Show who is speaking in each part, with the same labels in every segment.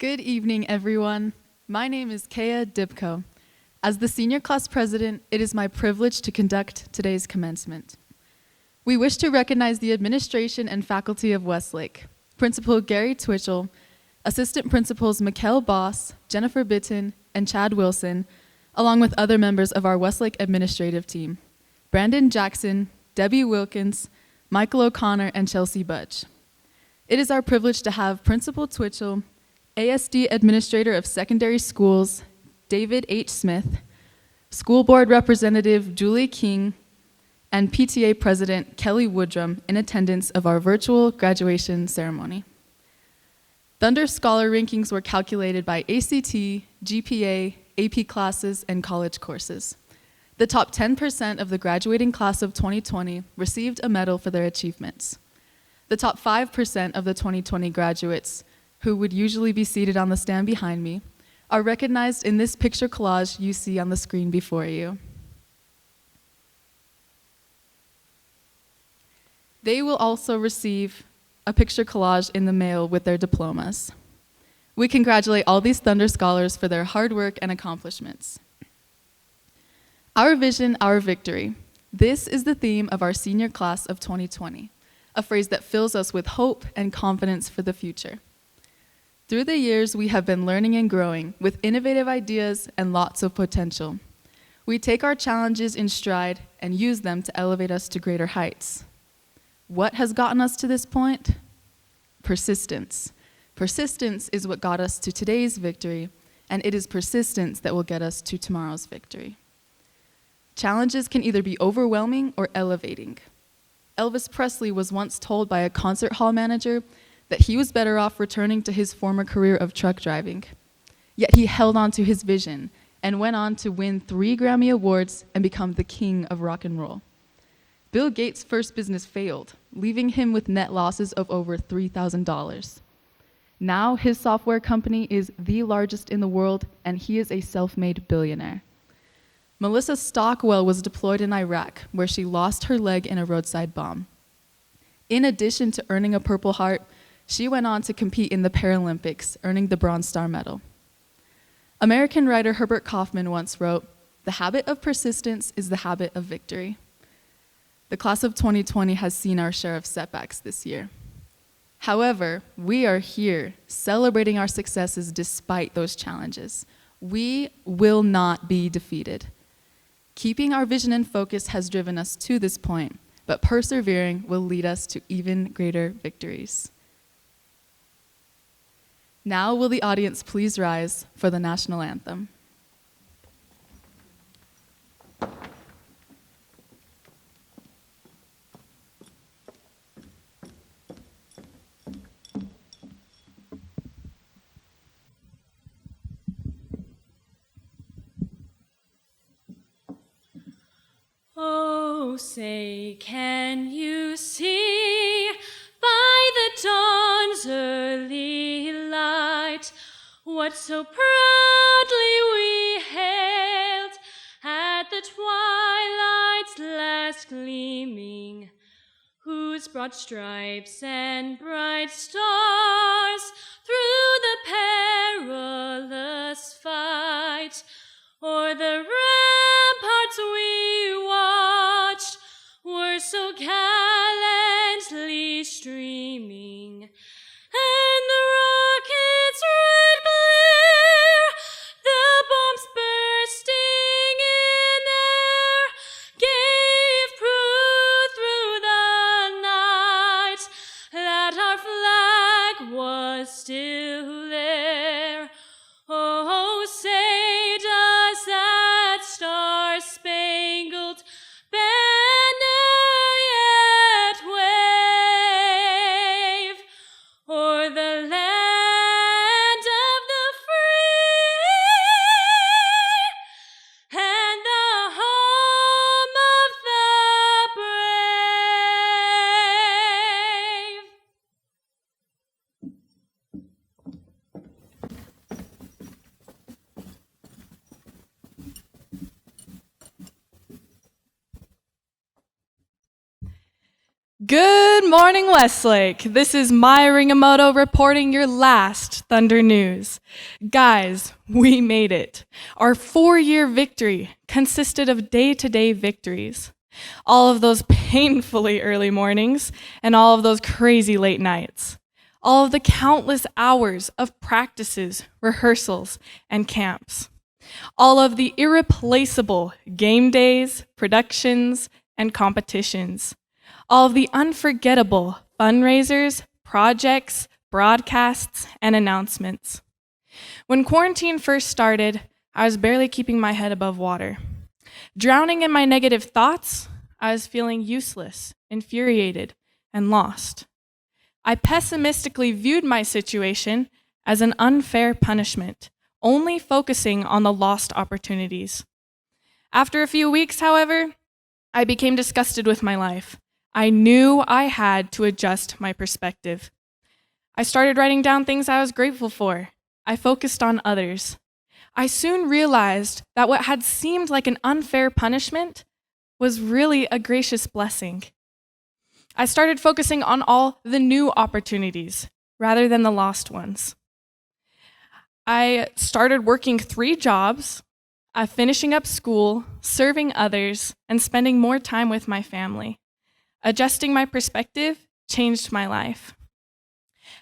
Speaker 1: Good evening, everyone. My name is Kea Dibko. As the senior class president, it is my privilege to conduct today's commencement. We wish to recognize the administration and faculty of Westlake, Principal Gary Twitchell, Assistant Principals Mikkel Boss, Jennifer Bitton, and Chad Wilson, along with other members of our Westlake administrative team, Brandon Jackson, Debbie Wilkins, Michael O'Connor, and Chelsea Budge. It is our privilege to have Principal Twitchell, ASD Administrator of Secondary Schools, David H. Smith, School Board Representative Julie King, and PTA President Kelly Woodrum in attendance of our virtual graduation ceremony. Thunder Scholar rankings were calculated by ACT, GPA, AP classes, and college courses. The top 10% of the graduating class of 2020 received a medal for their achievements. The top 5% of the 2020 graduates, who would usually be seated on the stand behind me, are recognized in this picture collage you see on the screen before you. They will also receive a picture collage in the mail with their diplomas. We congratulate all these Thunder Scholars for their hard work and accomplishments. Our vision, our victory. This is the theme of our senior class of 2020, a phrase that fills us with hope and confidence for the future. Through the years, we have been learning and growing with innovative ideas and lots of potential. We take our challenges in stride and use them to elevate us to greater heights. What has gotten us to this point? Persistence. Persistence is what got us to today's victory, and it is persistence that will get us to tomorrow's victory. Challenges can either be overwhelming or elevating. Elvis Presley was once told by a concert hall manager that he was better off returning to his former career of truck driving. Yet he held on to his vision and went on to win 3 Grammy Awards and become the king of rock and roll. Bill Gates' first business failed, leaving him with net losses of over $3,000. Now his software company is the largest in the world, and he is a self-made billionaire. Melissa Stockwell was deployed in Iraq, where she lost her leg in a roadside bomb. In addition to earning a Purple Heart, she went on to compete in the Paralympics, earning the Bronze Star Medal. American writer Herbert Kaufman once wrote, "The habit of persistence is the habit of victory." The class of 2020 has seen our share of setbacks this year. However, we are here celebrating our successes despite those challenges. We will not be defeated. Keeping our vision and focus has driven us to this point, but persevering will lead us to even greater victories. Now will the audience please rise for the national anthem.
Speaker 2: Oh, say, can you see by the dawn's early light what so proudly we hailed at the twilight's last gleaming, whose broad stripes and bright stars through the perilous fight o'er the ramparts we watched were so gallantly streaming, and the rocket's red glare, the bombs bursting in air, gave proof through the night that our flag was still there. Oh, say does that star-spangled banner yet wave o'er the land of the free and the home of the brave?
Speaker 1: Good
Speaker 3: morning, Westlake. This is Maya Ringamoto reporting your last Thunder News. Guys, we made it. Our 4-year victory consisted of day-to-day victories. All of those painfully early mornings and all of those crazy late nights. All of the countless hours of practices, rehearsals, and camps. All of the irreplaceable game days, productions, and competitions. All of the unforgettable fundraisers, projects, broadcasts, and announcements. When quarantine first started, I was barely keeping my head above water. Drowning in my negative thoughts, I was feeling useless, infuriated, and lost. I pessimistically viewed my situation as an unfair punishment, only focusing on the lost opportunities. After a few weeks, however, I became disgusted with my life. I knew I had to adjust my perspective. I started writing down things I was grateful for. I focused on others. I soon realized that what had seemed like an unfair punishment was really a gracious blessing. I started focusing on all the new opportunities rather than the lost ones. I started working 3 jobs, finishing up school, serving others, and spending more time with my family. Adjusting my perspective changed my life.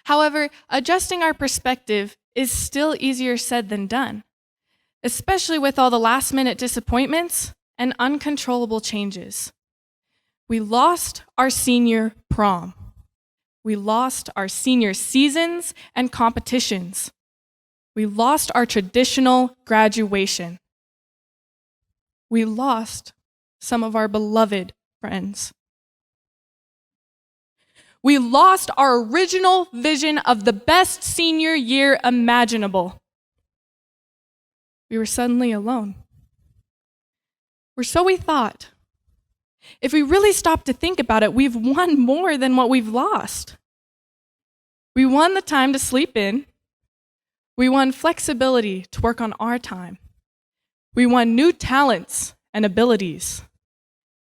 Speaker 3: However, adjusting our perspective is still easier said than done, especially with all the last-minute disappointments and uncontrollable changes. We lost our senior prom. We lost our senior seasons and competitions. We lost our traditional graduation. We lost some of our beloved friends. We lost our original vision of the best senior year imaginable. We were suddenly alone. Or so we thought. If we really stop to think about it, we've won more than what we've lost. We won the time to sleep in. We won flexibility to work on our time. We won new talents and abilities.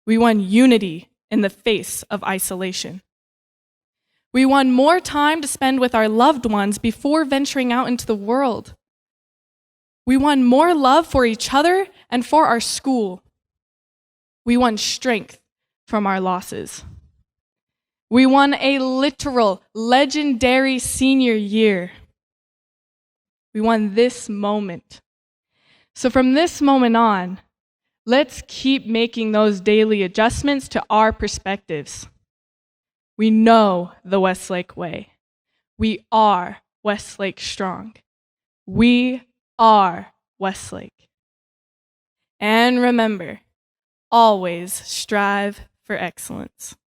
Speaker 3: We won unity in the face of isolation. We won more time to spend with our loved ones before venturing out into the world. We won more love for each other and for our school. We won strength from our losses. We won a literal, legendary senior year. We won this moment. So from this moment on, let's keep making those daily adjustments to our perspectives. We know the Westlake way. We are Westlake strong. We are Westlake. And remember, always strive for excellence.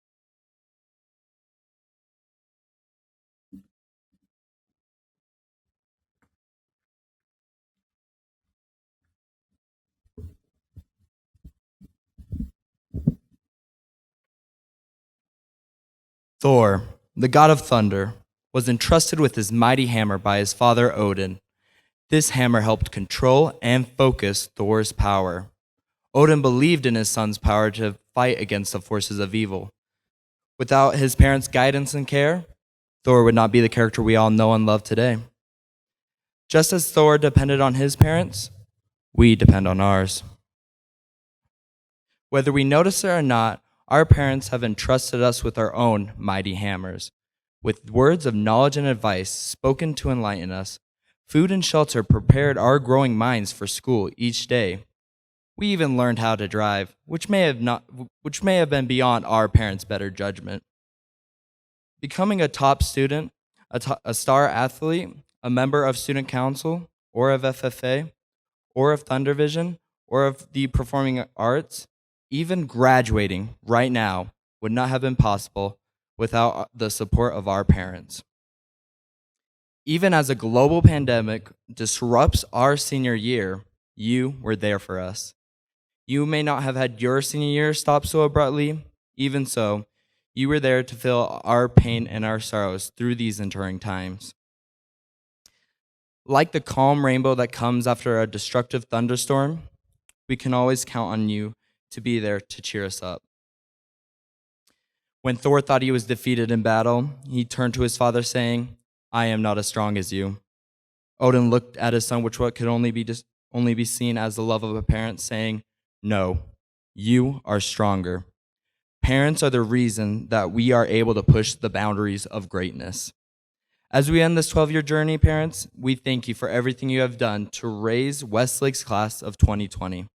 Speaker 4: Thor, the god of thunder, was entrusted with his mighty hammer by his father Odin. This hammer helped control and focus Thor's power. Odin believed in his son's power to fight against the forces of evil. Without his parents' guidance and care, Thor would not be the character we all know and love today. Just as Thor depended on his parents, we depend on ours. Whether we notice it or not, our parents have entrusted us with our own mighty hammers. With words of knowledge and advice spoken to enlighten us, food and shelter prepared our growing minds for school each day. We even learned how to drive, which may have been beyond our parents' better judgment. Becoming a top student, a star athlete, a member of student council, or of FFA, or of Thundervision, or of the performing arts, even graduating right now would not have been possible without the support of our parents. Even as a global pandemic disrupts our senior year, you were there for us. You may not have had your senior year stop so abruptly. Even so, you were there to feel our pain and our sorrows through these enduring times. Like the calm rainbow that comes after a destructive thunderstorm, we can always count on you to be there to cheer us up. When Thor thought he was defeated in battle, he turned to his father saying, I am not as strong as you. Odin looked at his son, which what could only be seen as the love of a parent, saying, no, you are stronger. Parents are the reason that we are able to push the boundaries of greatness. As we end this 12-year journey, parents, we thank you for everything you have done to raise Westlake's class of 2020.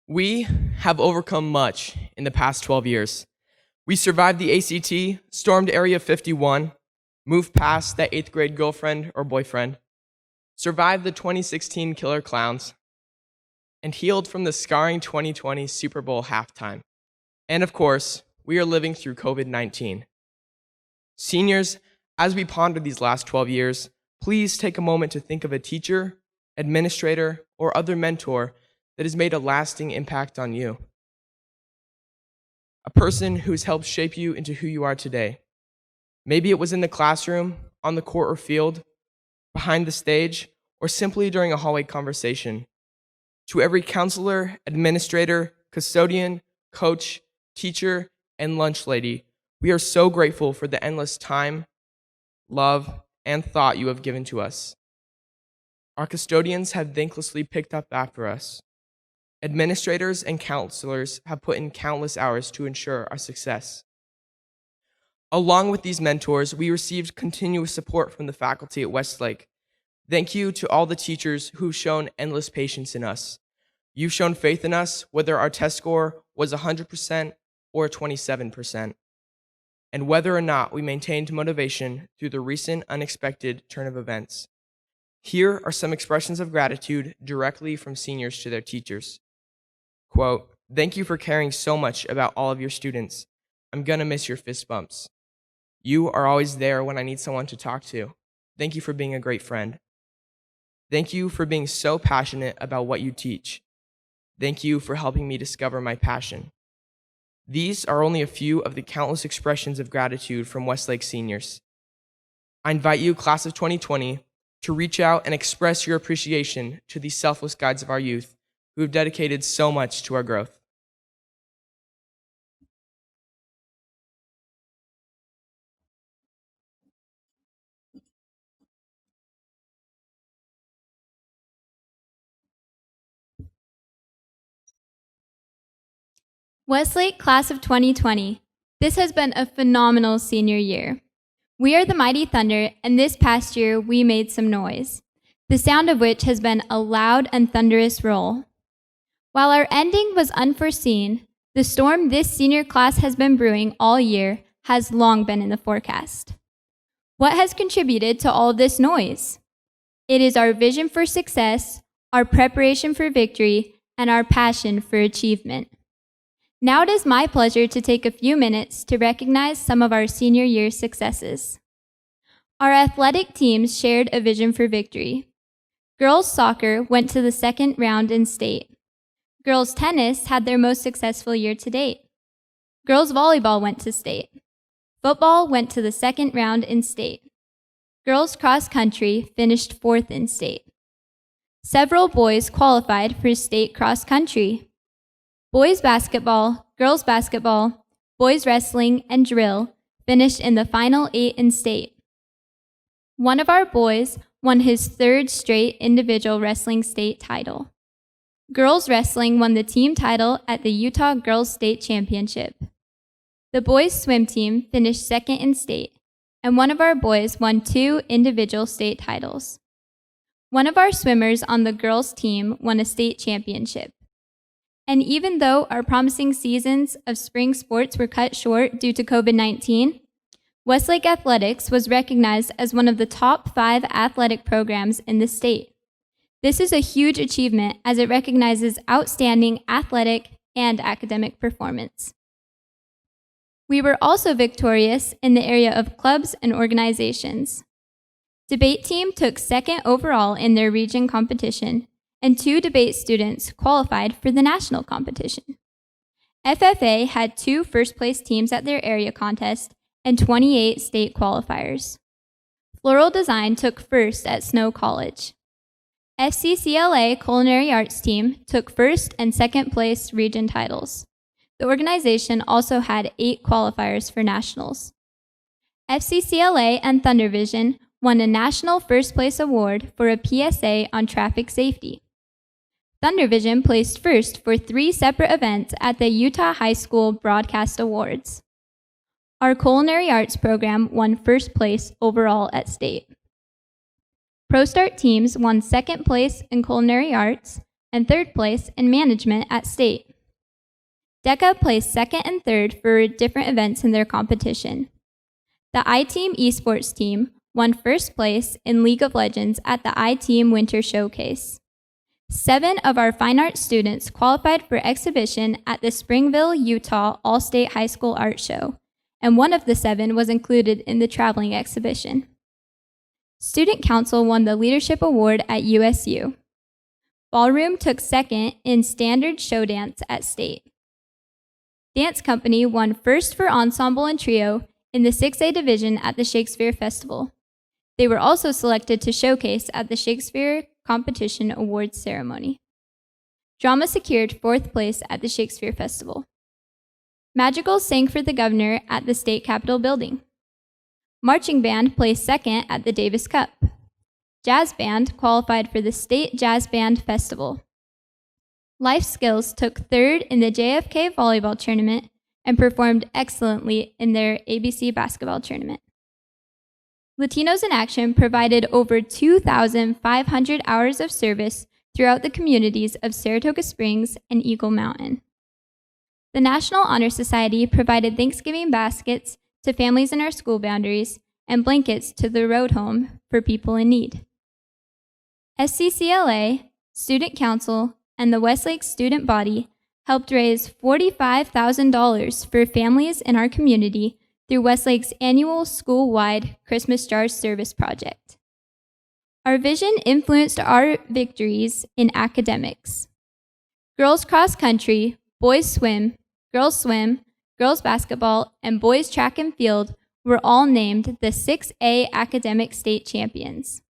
Speaker 5: We have overcome much in the past 12 years. We survived the ACT, stormed Area 51, moved past that 8th grade girlfriend or boyfriend, survived the 2016 killer clowns, and healed from the scarring 2020 Super Bowl halftime. And of course, we are living through COVID-19. Seniors, as we ponder these last 12 years, please take a moment to think of a teacher, administrator, or other mentor that has made a lasting impact on you. A person who's helped shape you into who you are today. Maybe it was in the classroom, on the court or field, behind the stage, or simply during a hallway conversation. To every counselor, administrator, custodian, coach, teacher, and lunch lady We are so grateful for the endless time, love, and thought you have given to us. Our custodians have thanklessly picked up after us. Administrators and counselors have put in countless hours to ensure our success. Along with these mentors, we received continuous support from the faculty at Westlake. Thank you to all the teachers who've shown endless patience in us. You've shown faith in us, whether our test score was 100% or 27%, and whether or not we maintained motivation through the recent unexpected turn of events. Here are some expressions of gratitude directly from seniors to their teachers. Quote, "Thank you for caring so much about all of your students. I'm gonna miss your fist bumps. You are always there when I need someone to talk to. Thank you for being a great friend. Thank you for being so passionate about what you teach. Thank you for helping me discover my passion." These are only a few of the countless expressions of gratitude from Westlake seniors. I invite you, class of 2020, to reach out and express your appreciation to these selfless guides of our youth who have dedicated so much to our growth.
Speaker 6: Westlake Class of 2020, this has been a phenomenal senior year. We are the Mighty Thunder, and this past year we made some noise, the sound of which has been a loud and thunderous roll. While our ending was unforeseen, the storm this senior class has been brewing all year has long been in the forecast. What has contributed to all of this noise? It is our vision for success, our preparation for victory, and our passion for achievement. Now it is my pleasure to take a few minutes to recognize some of our senior year successes. Our athletic teams shared a vision for victory. Girls soccer went to the second round in state. Girls tennis had their most successful year to date. Girls volleyball went to state. Football went to the second round in state. Girls cross country finished 4th in state. Several boys qualified for state cross country. Boys basketball, girls basketball, boys wrestling, and drill finished in the final 8 in state. One of our boys won his 3rd straight individual wrestling state title. Girls wrestling won the team title at the Utah Girls State Championship. The boys swim team finished 2nd in state, and one of our boys won 2 individual state titles. One of our swimmers on the girls team won a state championship. And even though our promising seasons of spring sports were cut short due to COVID-19, Westlake Athletics was recognized as one of the top 5 athletic programs in the state. This is a huge achievement as it recognizes outstanding athletic and academic performance. We were also victorious in the area of clubs and organizations. Debate team took 2nd overall in their region competition, and 2 debate students qualified for the national competition. FFA had 2 first-place teams at their area contest and 28 state qualifiers. Floral Design took 1st at Snow College. FCCLA Culinary Arts team took 1st and 2nd place region titles. The organization also had 8 qualifiers for nationals. FCCLA and Thundervision won a national first-place award for a PSA on traffic safety. Thundervision placed 1st for 3 separate events at the Utah High School Broadcast Awards. Our Culinary Arts program won 1st place overall at state. ProStart teams won 2nd place in Culinary Arts and 3rd place in Management at state. DECA placed 2nd and 3rd for different events in their competition. The I-Team Esports team won 1st place in League of Legends at the I-Team Winter Showcase. 7 of our fine arts students qualified for exhibition at the Springville, Utah All-State High School Art Show, and one of the 7 was included in the traveling exhibition. Student Council won the Leadership Award at USU. Ballroom took 2nd in Standard Show Dance at state. Dance Company won 1st for Ensemble and Trio in the 6A division at the Shakespeare Festival. They were also selected to showcase at the Shakespeare Competition Awards ceremony. Drama secured 4th place at the Shakespeare Festival. Madrigals sang for the governor at the state capitol building. Marching band placed second at the Davis Cup. Jazz band qualified for the State Jazz Band Festival. Life Skills took third in the JFK volleyball tournament and performed excellently in their ABC basketball tournament. Latinos in Action provided over 2,500 hours of service throughout the communities of Saratoga Springs and Eagle Mountain. The National Honor Society provided Thanksgiving baskets to families in our school boundaries and blankets to the road home for people in need. SCCLA, Student Council, and the Westlake student body helped raise $45,000 for families in our community through Westlake's annual school-wide Christmas Stars Service project. Our vision influenced our victories in academics. Girls cross country, boys swim, girls basketball, and boys track and field were all named the 6A academic state champions.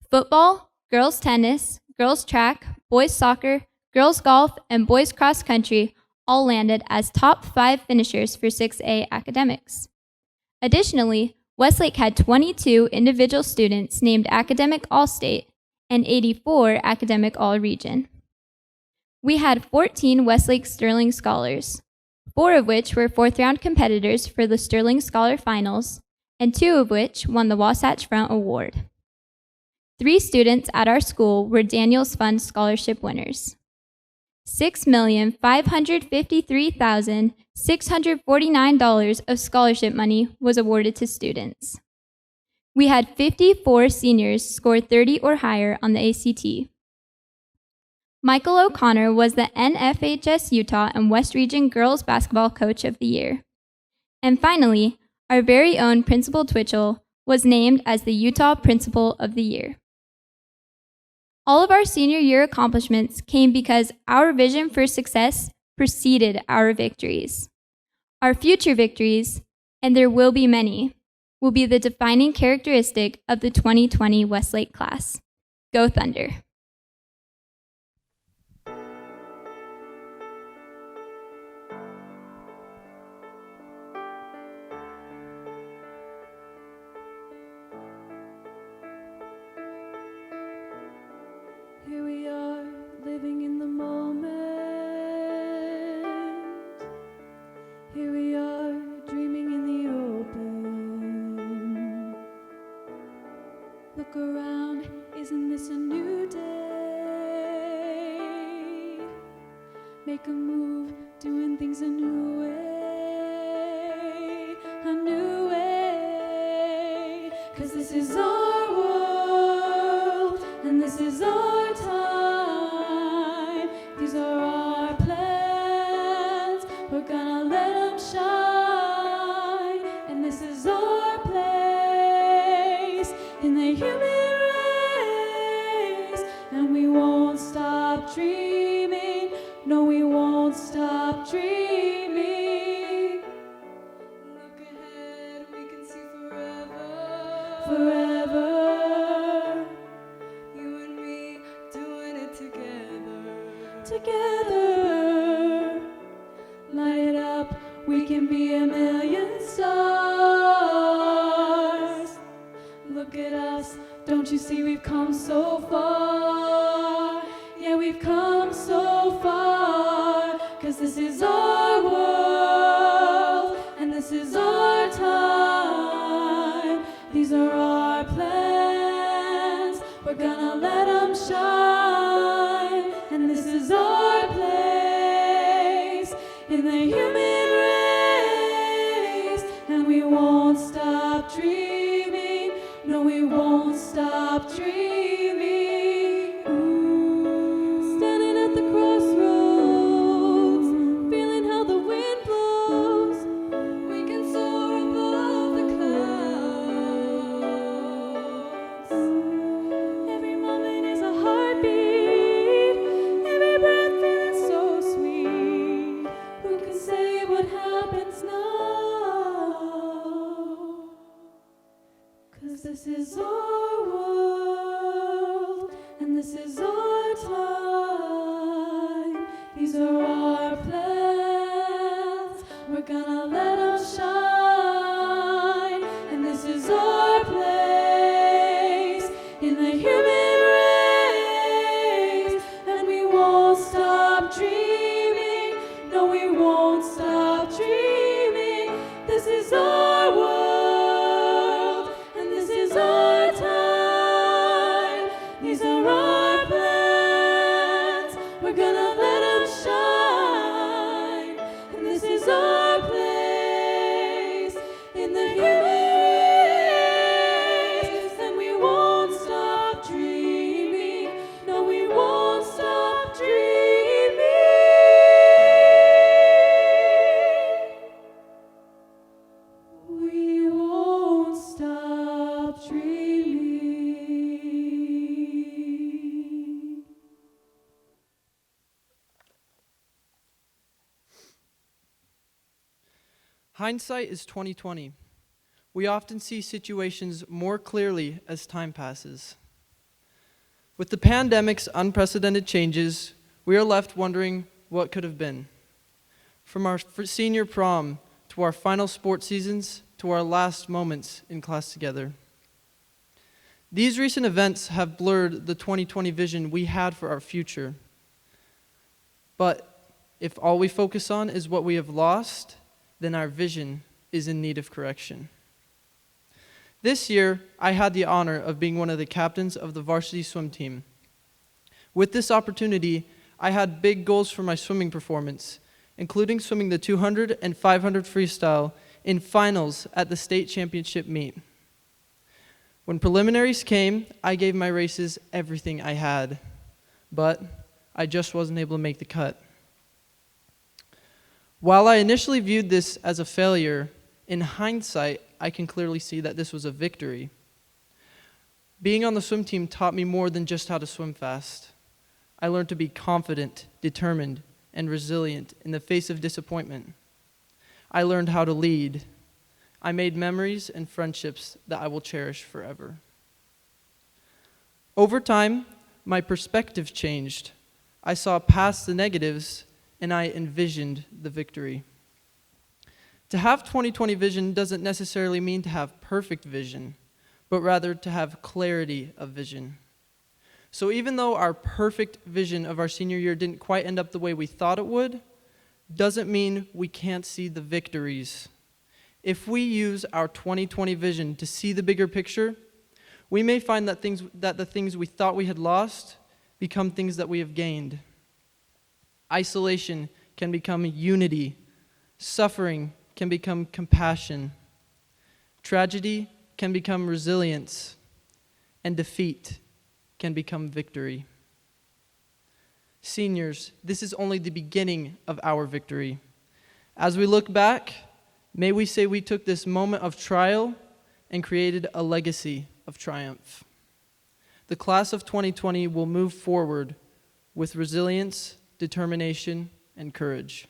Speaker 6: Football, girls tennis, girls track, boys soccer, girls golf, and boys cross country all landed as top 5 finishers for 6A academics. Additionally, Westlake had 22 individual students named Academic All-State and 84 Academic All-Region. We had 14 Westlake Sterling Scholars, 4 of which were 4th-round competitors for the Sterling Scholar Finals, and 2 of which won the Wasatch Front Award. 3 students at our school were Daniels Fund Scholarship winners. $6,553,649 of scholarship money was awarded to students. We had 54 seniors score 30 or higher on the ACT. Michael O'Connor was the NFHS Utah and West Region Girls Basketball Coach of the Year. And finally, our very own Principal Twitchell was named as the Utah Principal of the Year. All of our senior year accomplishments came because our vision for success preceded our victories. Our future victories, and there will be many, will be the defining characteristic of the 2020 Westlake class. Go Thunder!
Speaker 7: Here we are, living in the moment. Here we are, dreaming in the open. Look around, isn't this a new day? Make a move, doing things a new way. A new way. 'Cause this is our world, and this is our time. These are our plans, we're gonna let them shine. And this is our place in the human race. And we won't stop dreaming, no, we won't stop dreaming. Look ahead, we can see forever, forever. Together, light it up, we can be a million stars. Look at us, don't you see we've come so far? Yeah, we've come so far. 'Cause this is our world, and this is our time. These are our plans, we're gonna let them shine. And this is our place in the human race. And we won't stop dreaming, no, we won't stop dreaming. Ooh. Standing at the crossroads, feeling how the wind blows. We can soar above the clouds. Every moment is a heartbeat, every breath feeling so sweet. Who can say what happens now? 'Cause this is our world, and this is our time. These are our plans, we're gonna let them shine. And this is our place in the human race. And we won't stop dreaming, no, we won't stop dreaming. This is our world, and this is our time. These are our plans, we're gonna let them shine. And this is our place in the human race. And we won't stop dreaming, no, we won't stop dreaming. We won't stop dreaming.
Speaker 8: Hindsight is 2020. We often see situations more clearly as time passes. With the pandemic's unprecedented changes, we are left wondering what could have been. From our senior prom to our final sports seasons to our last moments in class together. These recent events have blurred the 2020 vision we had for our future. But if all we focus on is what we have lost, then our vision is in need of correction. This year, I had the honor of being one of the captains of the varsity swim team. With this opportunity, I had big goals for my swimming performance, including swimming the 200 and 500 freestyle in finals at the state championship meet. When preliminaries came, I gave my races everything I had, but I just wasn't able to make the cut. While I initially viewed this as a failure, in hindsight, I can clearly see that this was a victory. Being on the swim team taught me more than just how to swim fast. I learned to be confident, determined, and resilient in the face of disappointment. I learned how to lead. I made memories and friendships that I will cherish forever. Over time, my perspective changed. I saw past the negatives and I envisioned the victory. To have 2020 vision doesn't necessarily mean to have perfect vision, but rather to have clarity of vision. So even though our perfect vision of our senior year didn't quite end up the way we thought it would, doesn't mean we can't see the victories. If we use our 2020 vision to see the bigger picture, we may find that the things we thought we had lost become things that we have gained. Isolation can become unity. Suffering can become compassion. Tragedy can become resilience. And defeat can become victory. Seniors, this is only the beginning of our victory. As we look back, may we say we took this moment of trial and created a legacy of triumph. The class of 2020 will move forward with resilience, determination, and courage.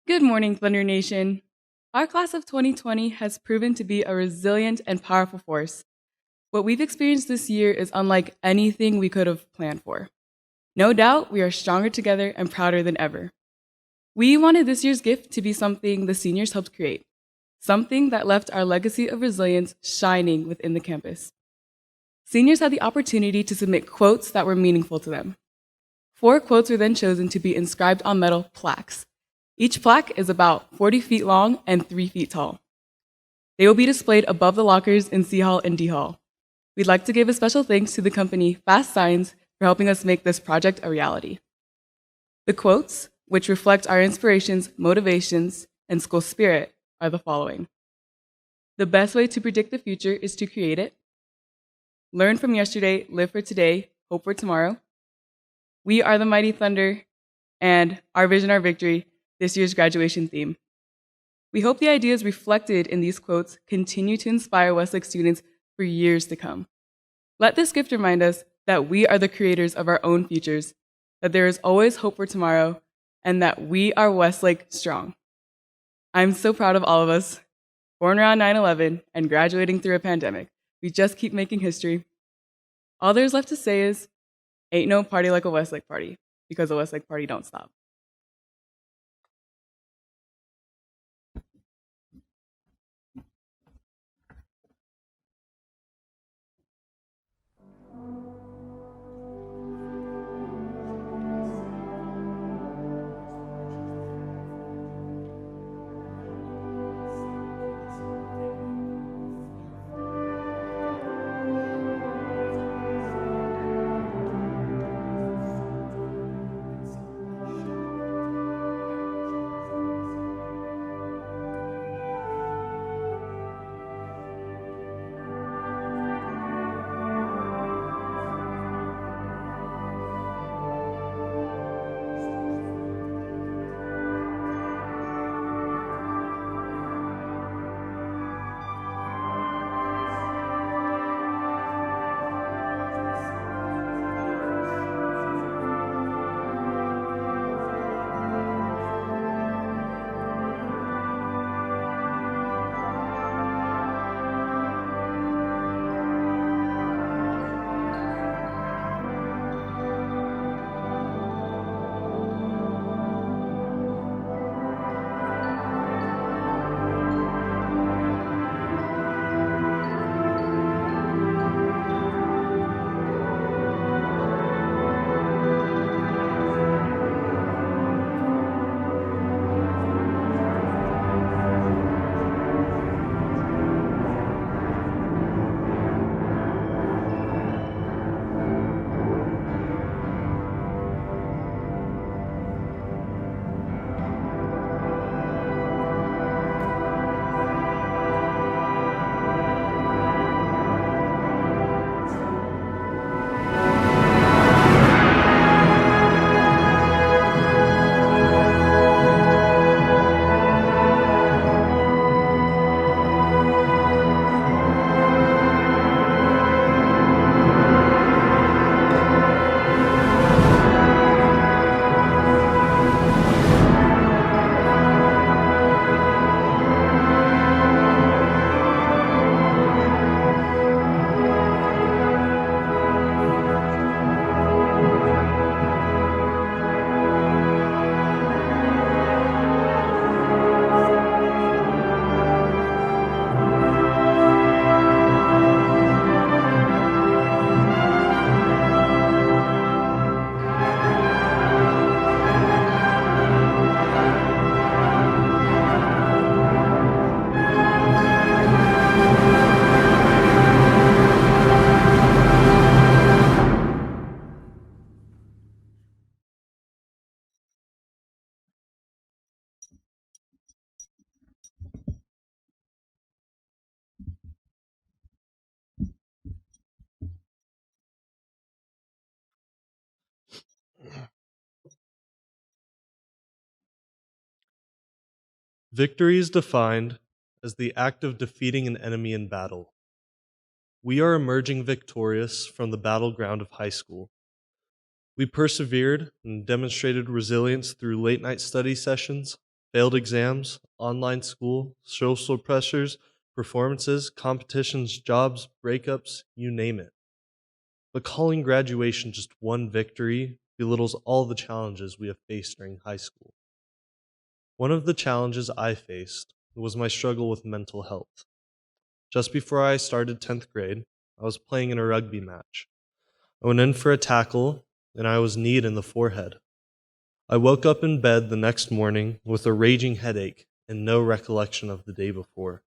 Speaker 9: Good morning, Thunder Nation. Our class of 2020 has proven to be a resilient and powerful force. What we've experienced this year is unlike anything we could have planned for. No doubt, we are stronger together and prouder than ever. We wanted this year's gift to be something the seniors helped create, something that left our legacy of resilience shining within the campus. Seniors had the opportunity to submit quotes that were meaningful to them. 4 quotes were then chosen to be inscribed on metal plaques. Each plaque is about 40 feet long and 3 feet tall. They will be displayed above the lockers in C Hall and D Hall. We'd like to give a special thanks to the company Fast Signs for helping us make this project a reality. The quotes, which reflect our inspirations, motivations, and school spirit, are the following. The best way to predict the future is to create it. Learn from yesterday, live for today, hope for tomorrow. We are the Mighty Thunder, and our vision, our victory, this year's graduation theme. We hope the ideas reflected in these quotes continue to inspire Westlake students for years to come. Let this gift remind us that we are the creators of our own futures, that there is always hope for tomorrow, and that we are Westlake strong. I'm so proud of all of us, born around 9/11 and graduating through a pandemic. We just keep making history. All there's left to say is, ain't no party like a Westlake party, because a Westlake party don't stop.
Speaker 10: Victory is defined as the act of defeating an enemy in battle. We are emerging victorious from the battleground of high school. We persevered and demonstrated resilience through late night study sessions, failed exams, online school, social pressures, performances, competitions, jobs, breakups, you name it. But calling graduation just one victory belittles all the challenges we have faced during high school. One of the challenges I faced was my struggle with mental health. Just before I started 10th grade, I was playing in a rugby match. I went in for a tackle, and I was kneed in the forehead. I woke up in bed the next morning with a raging headache and no recollection of the day before.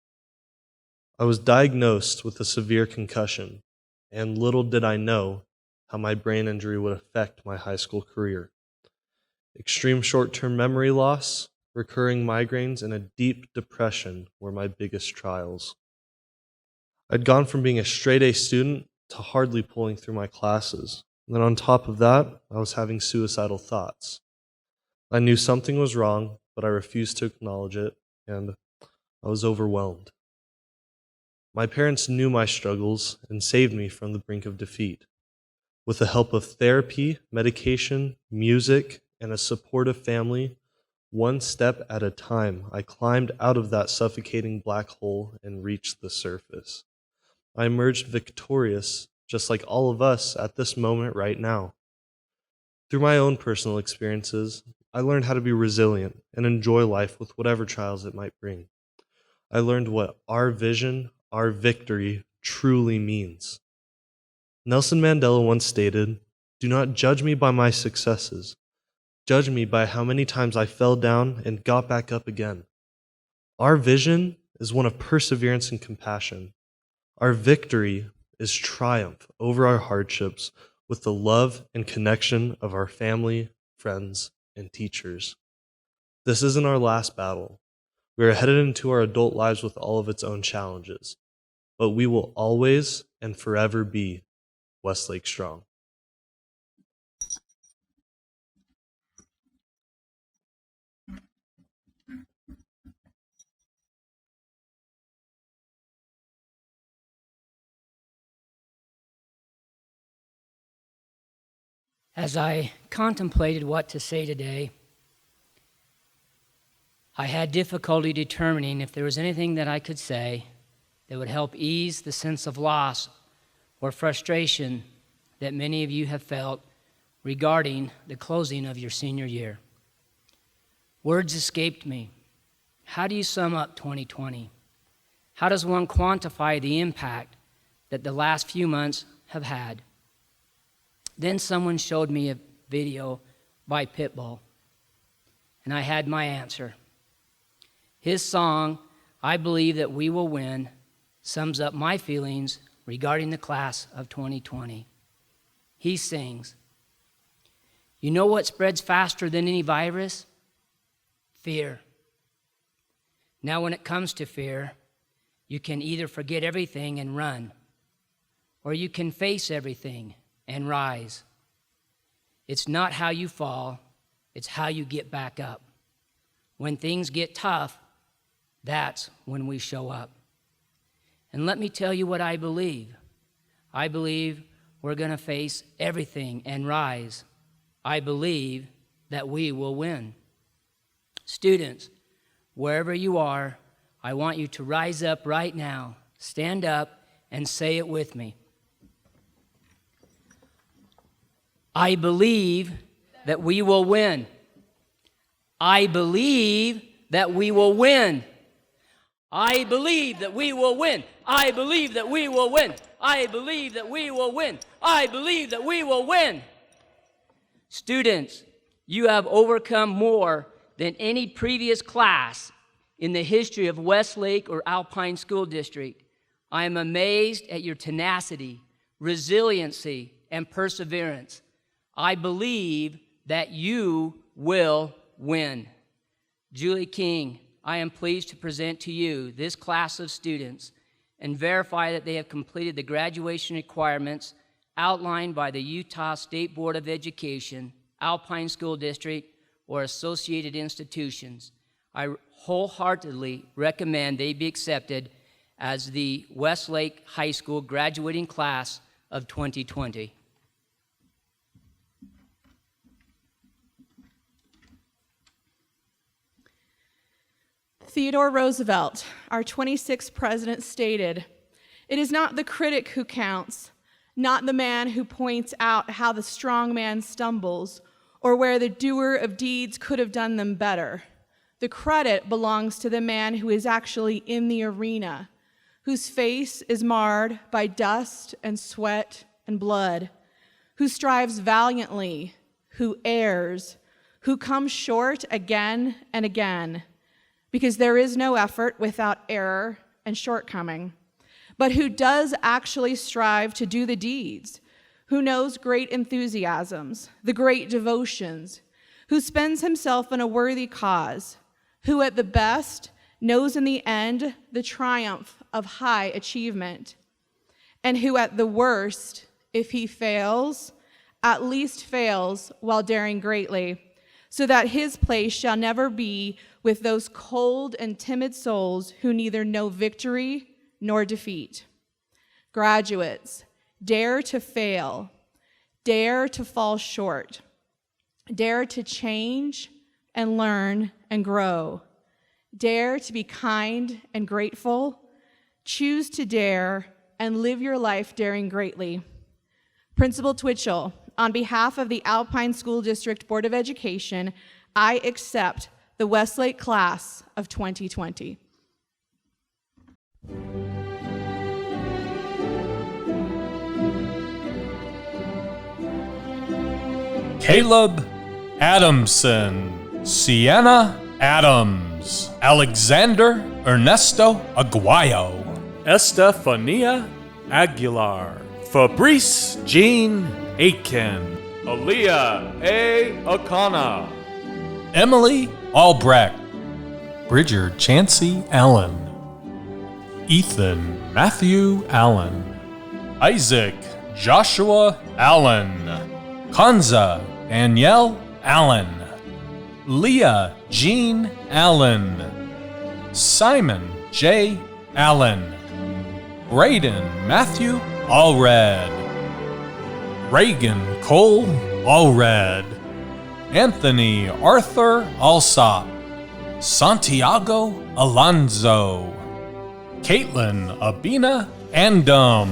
Speaker 10: I was diagnosed with a severe concussion, and little did I know how my brain injury would affect my high school career. Extreme short-term memory loss, recurring migraines, and a deep depression were my biggest trials. I'd gone from being a straight-A student to hardly pulling through my classes. And then on top of that, I was having suicidal thoughts. I knew something was wrong, but I refused to acknowledge it, and I was overwhelmed. My parents knew my struggles and saved me from the brink of defeat. With the help of therapy, medication, music, and a supportive family, One step at a time, I climbed out of that suffocating black hole and reached the surface. I emerged victorious, just like all of us at this moment right now. Through my own personal experiences, I learned how to be resilient and enjoy life with whatever trials it might bring. I learned what our vision, our victory, truly means. Nelson Mandela once stated, "Do not judge me by my successes. Judge me by how many times I fell down and got back up again." Our vision is one of perseverance and compassion. Our victory is triumph over our hardships with the love and connection of our family, friends, and teachers. This isn't our last battle. We are headed into our adult lives with all of its own challenges, but we will always and forever be Westlake Strong.
Speaker 11: As I contemplated what to say today, I had difficulty determining if there was anything that I could say that would help ease the sense of loss or frustration that many of you have felt regarding the closing of your senior year. Words escaped me. How do you sum up 2020? How does one quantify the impact that the last few months have had? Then someone showed me a video by Pitbull, and I had my answer. His song, "I Believe That We Will Win," sums up my feelings regarding the class of 2020. He sings, "You know what spreads faster than any virus? Fear. Now when it comes to fear, you can either forget everything and run, or you can face everything and rise. It's not how you fall, it's how you get back up. When things get tough, that's when we show up." And let me tell you what I believe. I believe we're going to face everything and rise. I believe that we will win. Students, wherever you are, I want you to rise up right now, stand up, and say it with me. I believe that we will win. I believe that we will win. I believe that we will win. I believe that we will win. I believe that we will win. I believe that we will win. Students, you have overcome more than any previous class in the history of Westlake or Alpine School District. I am amazed at your tenacity, resiliency, and perseverance. I believe that you will win. Julie King, I am pleased to present to you this class of students and verify that they have completed the graduation requirements outlined by the Utah State Board of Education, Alpine School District, or associated institutions. I wholeheartedly recommend they be accepted as the Westlake High School graduating class of 2020.
Speaker 12: Theodore Roosevelt, our 26th president, stated, "It is not the critic who counts, not the man who points out how the strong man stumbles or where the doer of deeds could have done them better. The credit belongs to the man who is actually in the arena, whose face is marred by dust and sweat and blood, who strives valiantly, who errs, who comes short again and again, because there is no effort without error and shortcoming, but who does actually strive to do the deeds, who knows great enthusiasms, the great devotions, who spends himself in a worthy cause, who at the best knows in the end the triumph of high achievement, and who at the worst, if he fails, at least fails while daring greatly, so that his place shall never be with those cold and timid souls who neither know victory nor defeat. Graduates, dare to fail, dare to fall short, dare to change, and learn and grow. Dare to be kind and grateful. Choose to dare and live your life daring greatly. Principal Twitchell, on behalf of the Alpine School District Board of Education, I accept the Westlake class of 2020.
Speaker 13: Caleb Adamson, Sienna Adams, Alexander Ernesto Aguayo, Estefania Aguilar, Fabrice Jean Aitken, Aaliyah A. Akana, Emily Albrecht, Bridger Chancey Allen, Ethan Matthew Allen, Isaac Joshua Allen, Kanza Danielle Allen, Leah Jean Allen, Simon J. Allen, Braden Matthew Allred, Reagan Cole Allred, Anthony Arthur Alsop, Santiago Alonzo, Caitlin Abina Andum,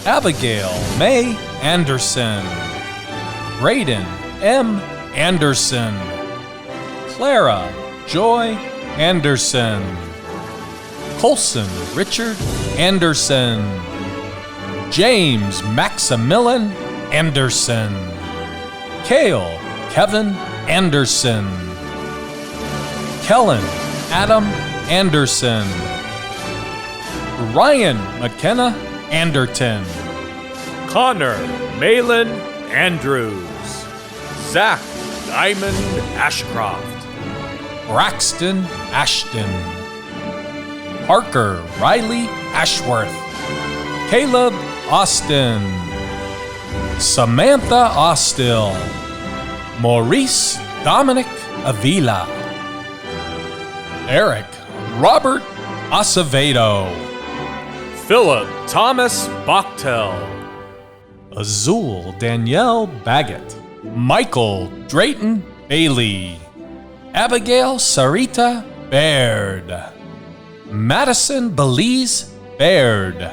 Speaker 13: Abigail May Anderson, Braden M. Anderson, Clara Joy Anderson, Colson Richard Anderson, James Maximilian Anderson, Cale Kevin Anderson, Kellen Adam Anderson, Ryan McKenna Anderton, Connor Malin Andrews, Zach Diamond Ashcroft, Braxton Ashton, Parker Riley Ashworth, Caleb Austin, Samantha Astill, Maurice Dominic Avila, Eric Robert Acevedo, Philip Thomas Bachtel, Azul Danielle Baggett, Michael Drayton Bailey, Abigail Sarita Baird, Madison Belize Baird,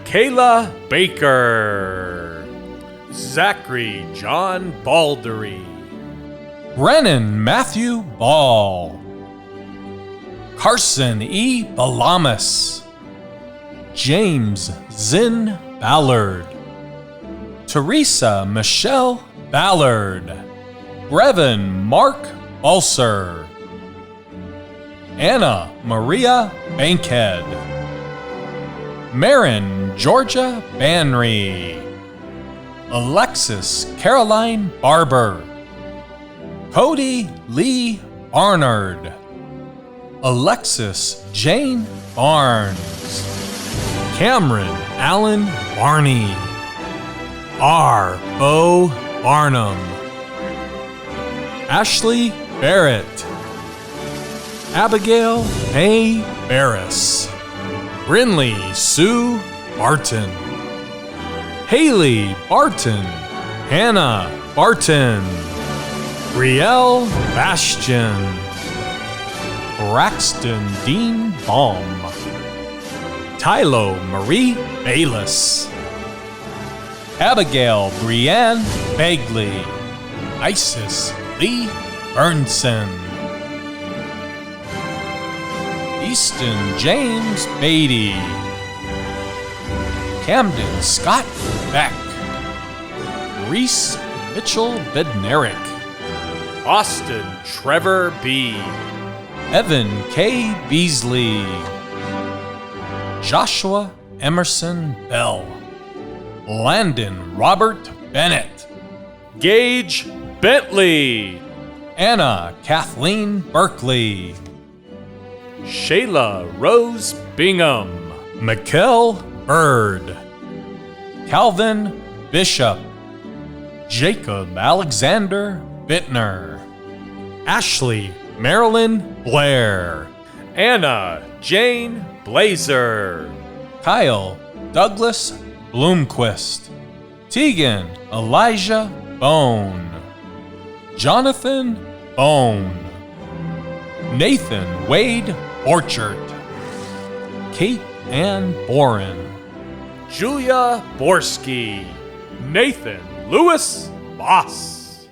Speaker 13: Kayla Baker, Zachary John Baldery, Brennan Matthew Ball, Carson E. Balamas, James Zinn Ballard, Teresa Michelle Ballard, Brevin Mark Ulcer, Anna Maria Bankhead, Marin Georgia Banry, Alexis Caroline Barber, Cody Lee Barnard, Alexis Jane Barnes, Cameron Allen Barney, R. Bo Barnum, Ashley Barrett, Abigail May Barris, Brinley Sue Barton, Haley Barton, Hannah Barton, Brielle Bastion, Braxton Dean Baum, Tylo Marie Bayless, Abigail Brienne Begley, Isis Lee Burnson, Easton James Beatty, Camden Scott Beck, Reese Mitchell Bednarik, Austin Trevor B, Evan K. Beasley, Joshua Emerson Bell, Landon Robert Bennett, Gage Bentley, Anna Kathleen Berkeley, Shayla Rose Bingham, Mikkel Bird, Calvin Bishop, Jacob Alexander Bittner, Ashley Marilyn Blair, Anna Jane Blazer, Kyle Douglas Bloomquist, Tegan Elijah Bone, Jonathan Own. Nathan Wade Orchard. Kate Ann Boren. Julia Borski. Nathan Lewis Boss.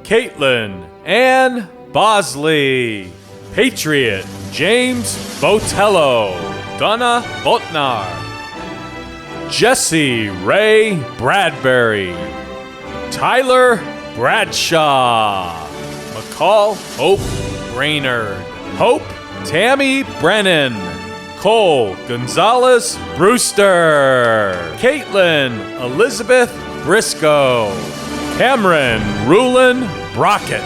Speaker 13: Caitlin Ann Bosley. Patriot James Botello. Donna Botnar. Jesse Ray Bradbury. Tyler Bradshaw. McCall Hope Brainerd. Hope Tammy Brennan. Cole Gonzalez Brewster. Caitlin Elizabeth Briscoe. Cameron Rulin Brockett.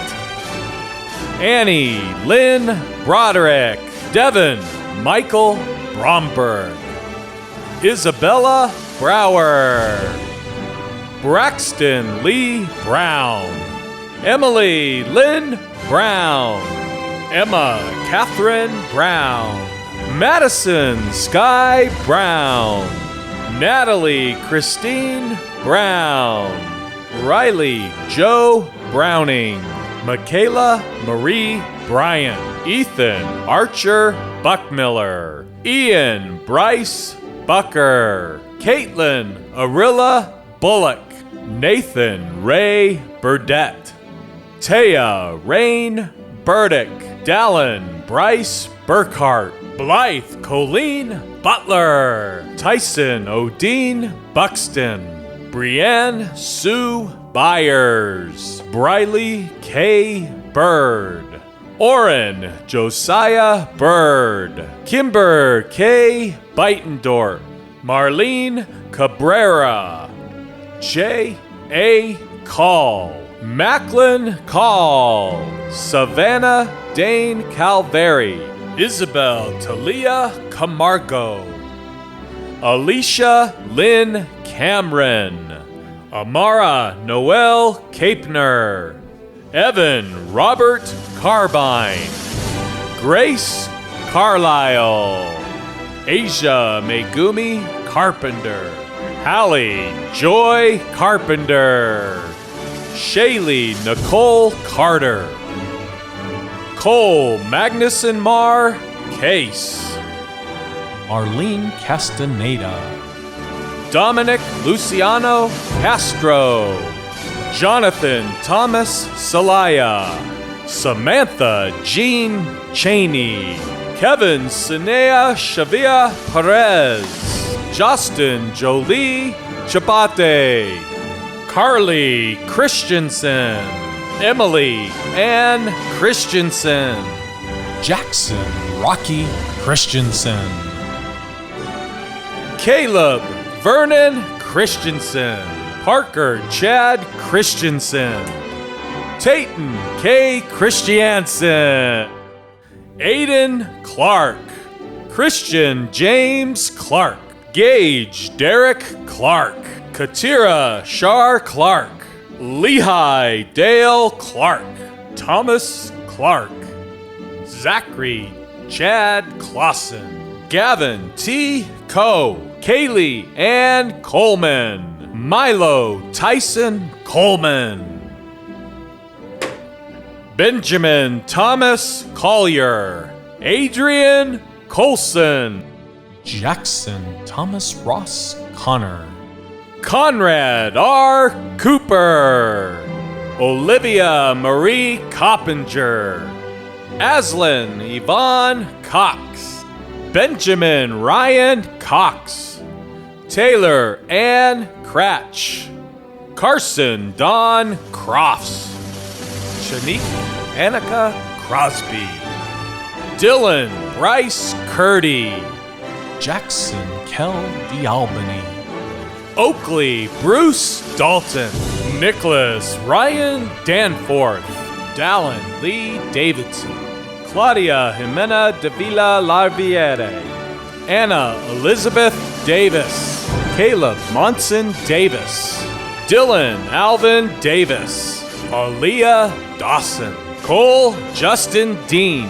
Speaker 13: Annie Lynn Broderick. Devin Michael Bromberg. Isabella Brower. Braxton Lee Brown. Emily Lynn Brown. Emma Catherine Brown. Madison Sky Brown. Natalie Christine Brown. Riley Joe Browning. Michaela Marie Bryant. Ethan Archer Buckmiller. Ian Bryce Bucker. Caitlin Arilla Bullock. Nathan Ray Burdett. Taya Rain Burdick. Dallin Bryce Burkhart. Blythe Colleen Butler. Tyson Odine Buxton. Brienne Sue Byers. Briley K. Bird. Oren Josiah Bird. Kimber K. Beitendorf. Marlene Cabrera. J. A. Call. Macklin Call. Savannah Dane Calvary. Isabel Talia Camargo. Alicia Lynn Cameron. Amara Noel Capner. Evan Robert Carbine. Grace Carlisle. Asia Megumi Carpenter. Hallie Joy Carpenter. Shaylee Nicole Carter. Cole Magnuson Marr Case. Marlene Castaneda. Dominic Luciano Castro. Jonathan Thomas Salaya. Samantha Jean Cheney. Kevin Sinea Shavia Perez. Justin Jolie Chabate. Carly Christensen. Emily Ann Christensen. Jackson Rocky Christensen. Caleb Vernon Christensen. Parker Chad Christensen. Tayton K. Christiansen. Aiden Clark. Christian James Clark. Gage Derek Clark. Katira Shar Clark. Lehigh Dale Clark. Thomas Clark. Zachary Chad Clausen. Gavin T. Coe. Kaylee Ann Coleman. Milo Tyson Coleman. Benjamin Thomas Collier. Adrian Colson. Jackson Thomas Ross Connor. Conrad R. Cooper. Olivia Marie Coppinger. Aslan Yvonne Cox. Benjamin Ryan Cox. Taylor Ann Cratch. Carson Don Crofts. Shanique Annika Crosby. Dylan Bryce Curdy. Jackson Kell DeAlbany. Oakley Bruce Dalton. Nicholas Ryan Danforth. Dallin Lee Davidson. Claudia Jimena Davila Larviere. Anna Elizabeth Davis. Caleb Monson Davis. Dylan Alvin Davis. Aaliyah Dawson. Cole Justin Dean.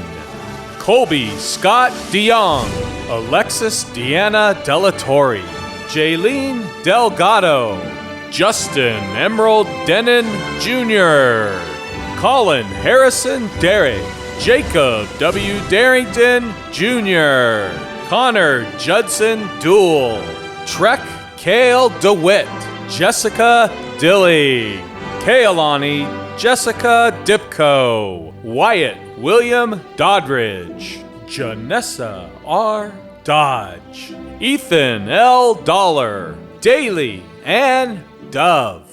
Speaker 13: Colby Scott DeYoung. Alexis Deanna Delatorre. Jaylene Delgado. Justin Emerald Denon Jr. Colin Harrison Derrick, Jacob W. Darrington Jr., Connor Judson Dool, Trek Kale DeWitt, Jessica Dilly, Kaylani Jessica Dipko, Wyatt William Doddridge, Janessa R. Dodge, Ethan L. Dollar, Daly Ann Dove,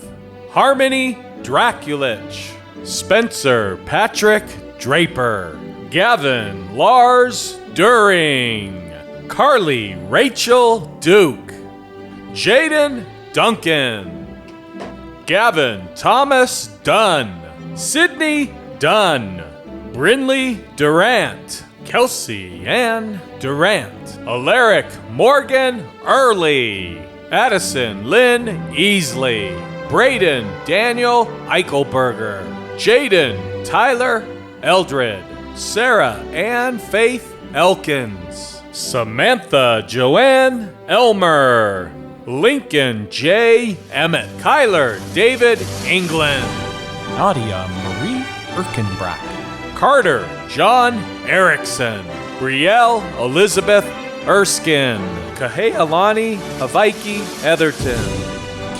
Speaker 13: Harmony Draculich, Spencer Patrick Draper, Gavin Lars During, Carly Rachel Duke, Jaden Duncan, Gavin Thomas Dunn, Sydney Dunn, Brinley Durant, Kelsey Ann Durant, Alaric Morgan Early, Addison Lynn Easley, Braden Daniel Eichelberger, Jaden Tyler Eldred, Sarah Ann Faith Elkins, Samantha Joanne Elmer, Lincoln J. Emmett, Kyler David England, Nadia Marie Erkenbrack, Carter John Erickson, Brielle Elizabeth Erskine, Kahealani Havaiki Etherton,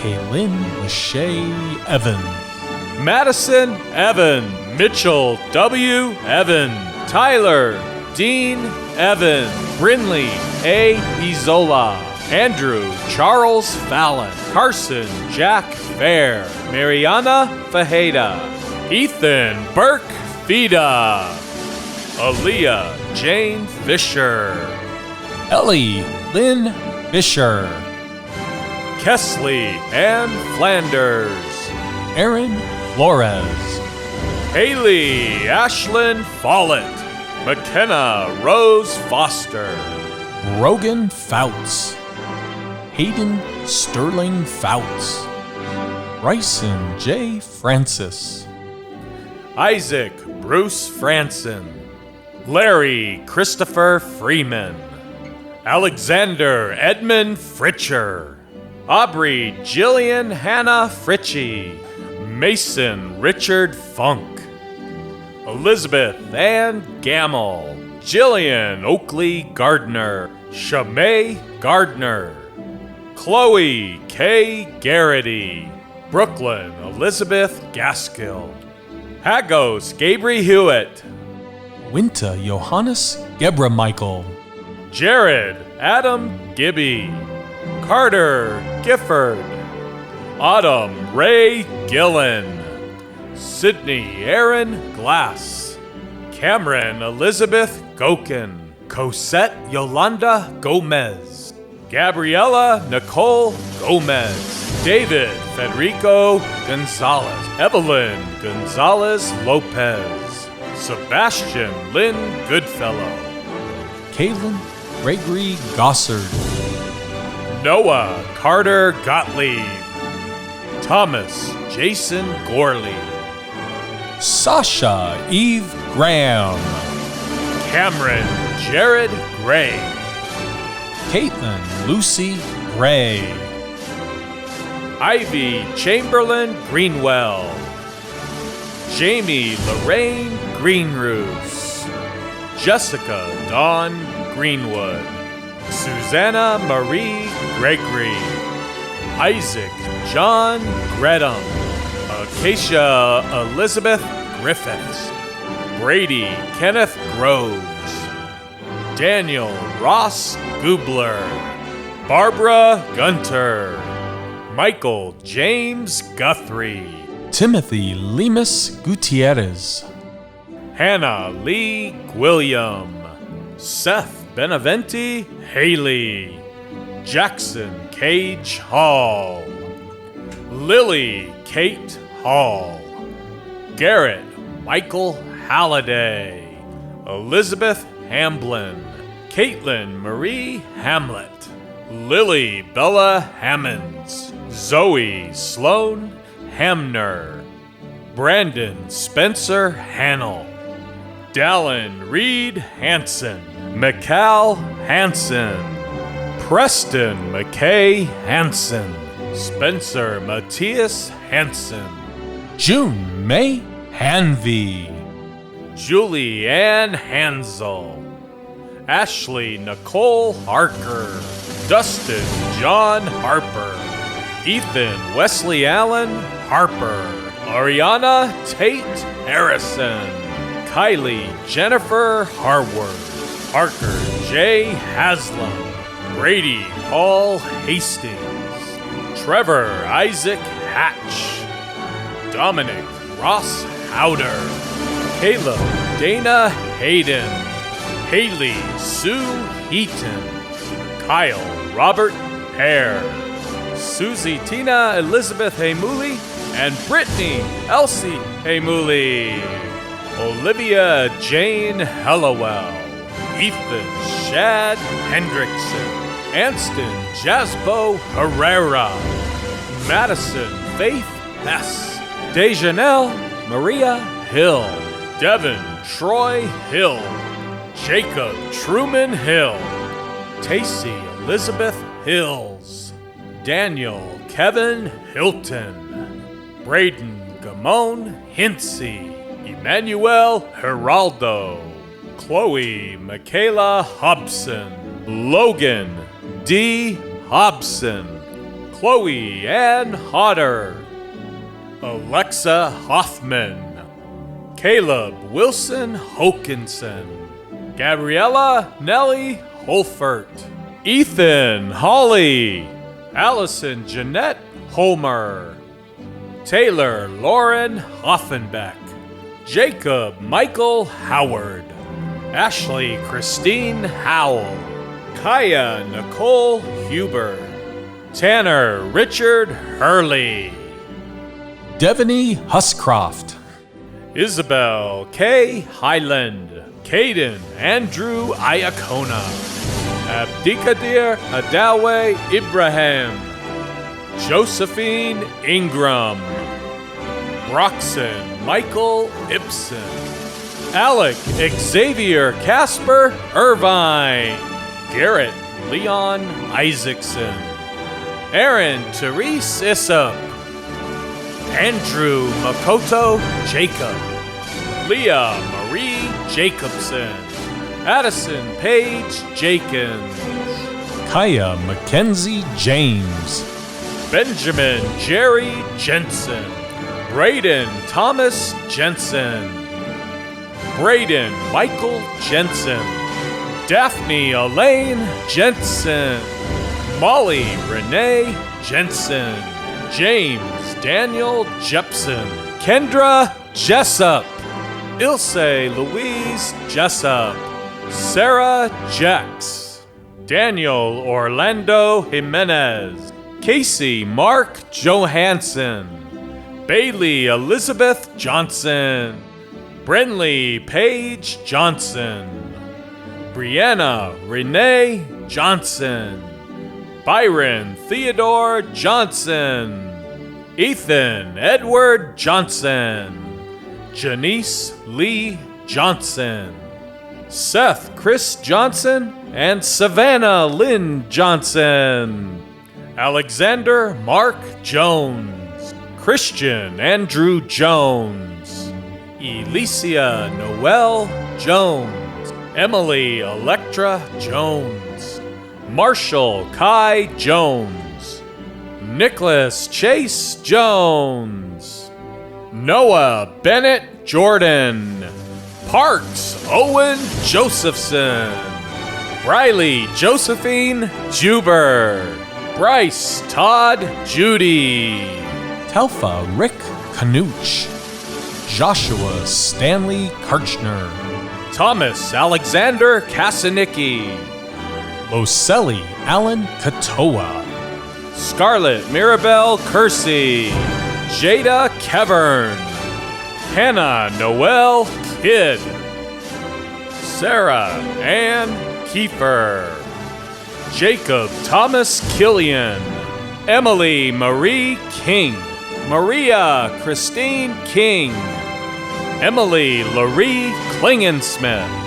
Speaker 13: Kaylin Lachey Evan, Madison Evan, Mitchell W. Evan, Tyler Dean Evan, Brinley A. Izola, Andrew Charles Fallon, Carson Jack Fair, Mariana Fajeda, Ethan Burke Fida, Aaliyah Jane Fisher, Ellie Lynn Fisher, Kesley Ann Flanders,
Speaker 14: Aaron Flores,
Speaker 13: Haley Ashlyn Follett, McKenna Rose Foster,
Speaker 14: Brogan Fouts, Hayden Sterling Fouts, Bryson J. Francis,
Speaker 13: Isaac Bruce Franson, Larry Christopher Freeman, Alexander Edmund Fritcher, Aubrey Jillian Hannah Fritchie, Mason Richard Funk, Elizabeth Ann Gamble, Jillian Oakley Gardner, Shamay Gardner, Chloe K. Garrity, Brooklyn Elizabeth Gaskill, Hagos Gabriel Hewitt,
Speaker 14: Winta Johannes Gebra Michael,
Speaker 13: Jared Adam Gibby, Carter Gifford, Autumn Ray Gillen, Sydney Aaron Glass, Cameron Elizabeth Gokin, Cosette Yolanda Gomez, Gabriela Nicole Gomez, David Federico Gonzalez, Evelyn Gonzalez Lopez, Sebastian Lynn Goodfellow,
Speaker 14: Caitlin Gregory Gossard,
Speaker 13: Noah Carter Gottlieb, Thomas Jason Gorley,
Speaker 14: Sasha Eve Graham,
Speaker 13: Cameron Jared Gray,
Speaker 14: Caitlin Lucy Gray,
Speaker 13: Ivy Chamberlain Greenwell, Jamie Lorraine Greenroos, Jessica Dawn Greenwood, Susanna Marie Gregory, Isaac John Gredham, Acacia Elizabeth Griffiths, Brady Kenneth Groves, Daniel Ross Gubler, Barbara Gunter, Michael James Guthrie,
Speaker 14: Timothy Lemus Gutierrez,
Speaker 13: Hannah Lee Gwilliam, Seth Beneventi Haley, Jackson Cage Hall, Lily Kate Hall, Garrett Michael Halliday, Elizabeth Hamblin, Caitlin Marie Hamlet, Lily Bella Hammonds, Zoe Sloan Hamner, Brandon Spencer Hannell, Dallin Reed Hansen, McCall Hansen, Preston McKay Hansen, Spencer Matthias Hansen,
Speaker 14: June May Hanvey,
Speaker 13: Julie Ann Hansel, Ashley Nicole Harker, Dustin John Harper, Ethan Wesley Allen Harper, Ariana Tate Harrison, Kylie Jennifer Harward, Parker J. Haslam, Brady Paul Hastings, Trevor Isaac Hatch, Dominic Ross Howder, Caleb Dana Hayden, Haley Sue Heaton, Kyle Robert Hare, Susie Tina Elizabeth Hamuli, and Brittany Elsie Hamuli, Olivia Jane Hellowell, Ethan Shad Hendrickson, Anston Jasbo Herrera, Madison Faith Hess, Dejanelle Maria Hill, Devin Troy Hill, Jacob Truman Hill, Tacey Elizabeth Hills, Daniel Kevin Hilton, Braden Gamone Hinsey, Emmanuel Geraldo, Chloe Michaela Hobson, Logan D. Hobson, Chloe Ann Hodder, Alexa Hoffman, Caleb Wilson Hokinson, Gabriella Nellie Holfert, Ethan Holly, Allison Jeanette Homer, Taylor Lauren Hoffenbeck, Jacob Michael Howard, Ashley Christine Howell, Kaya Nicole Huber, Tanner Richard Hurley,
Speaker 14: Devaney Huscroft,
Speaker 13: Isabel K. Highland, Caden Andrew Iacona, Abdikadir Adawe Ibrahim, Josephine Ingram, Roxanne Michael Ibsen, Alec Xavier Casper Irvine, Garrett Leon Isaacson, Aaron Therese Issop, Andrew Makoto Jacob, Leah Marie Jacobson, Addison Paige Jenkins,
Speaker 14: Kaya Mackenzie James,
Speaker 13: Benjamin Jerry Jensen, Braden Thomas Jensen, Braden Michael Jensen, Daphne Elaine Jensen, Molly Renee Jensen, James Daniel Jepson, Kendra Jessup, Ilse Louise Jessup, Sarah Jex, Daniel Orlando Jimenez, Casey Mark Johansson, Bailey Elizabeth Johnson, Brenly Paige Johnson, Brianna Renee Johnson, Byron Theodore Johnson, Ethan Edward Johnson, Janice Lee Johnson, Seth Chris Johnson, and Savannah Lynn Johnson, Alexander Mark Jones, Christian Andrew Jones, Elicia Noel Jones, Emily Electra Jones, Marshall Kai Jones, Nicholas Chase Jones, Noah Bennett Jordan, Parks Owen Josephson, Briley Josephine Juber, Bryce Todd Judy,
Speaker 14: Telfa Rick Kanuch, Joshua Stanley Karchner,
Speaker 13: Thomas Alexander Kasanicki,
Speaker 14: Moselli Allen Katoa,
Speaker 13: Scarlett Mirabelle Kersey, Jada Kevern, Hannah Noel Kidd, Sarah Ann Kiefer, Jacob Thomas Killian, Emily Marie King, Maria Christine King, Emily Laurie Klingensmith,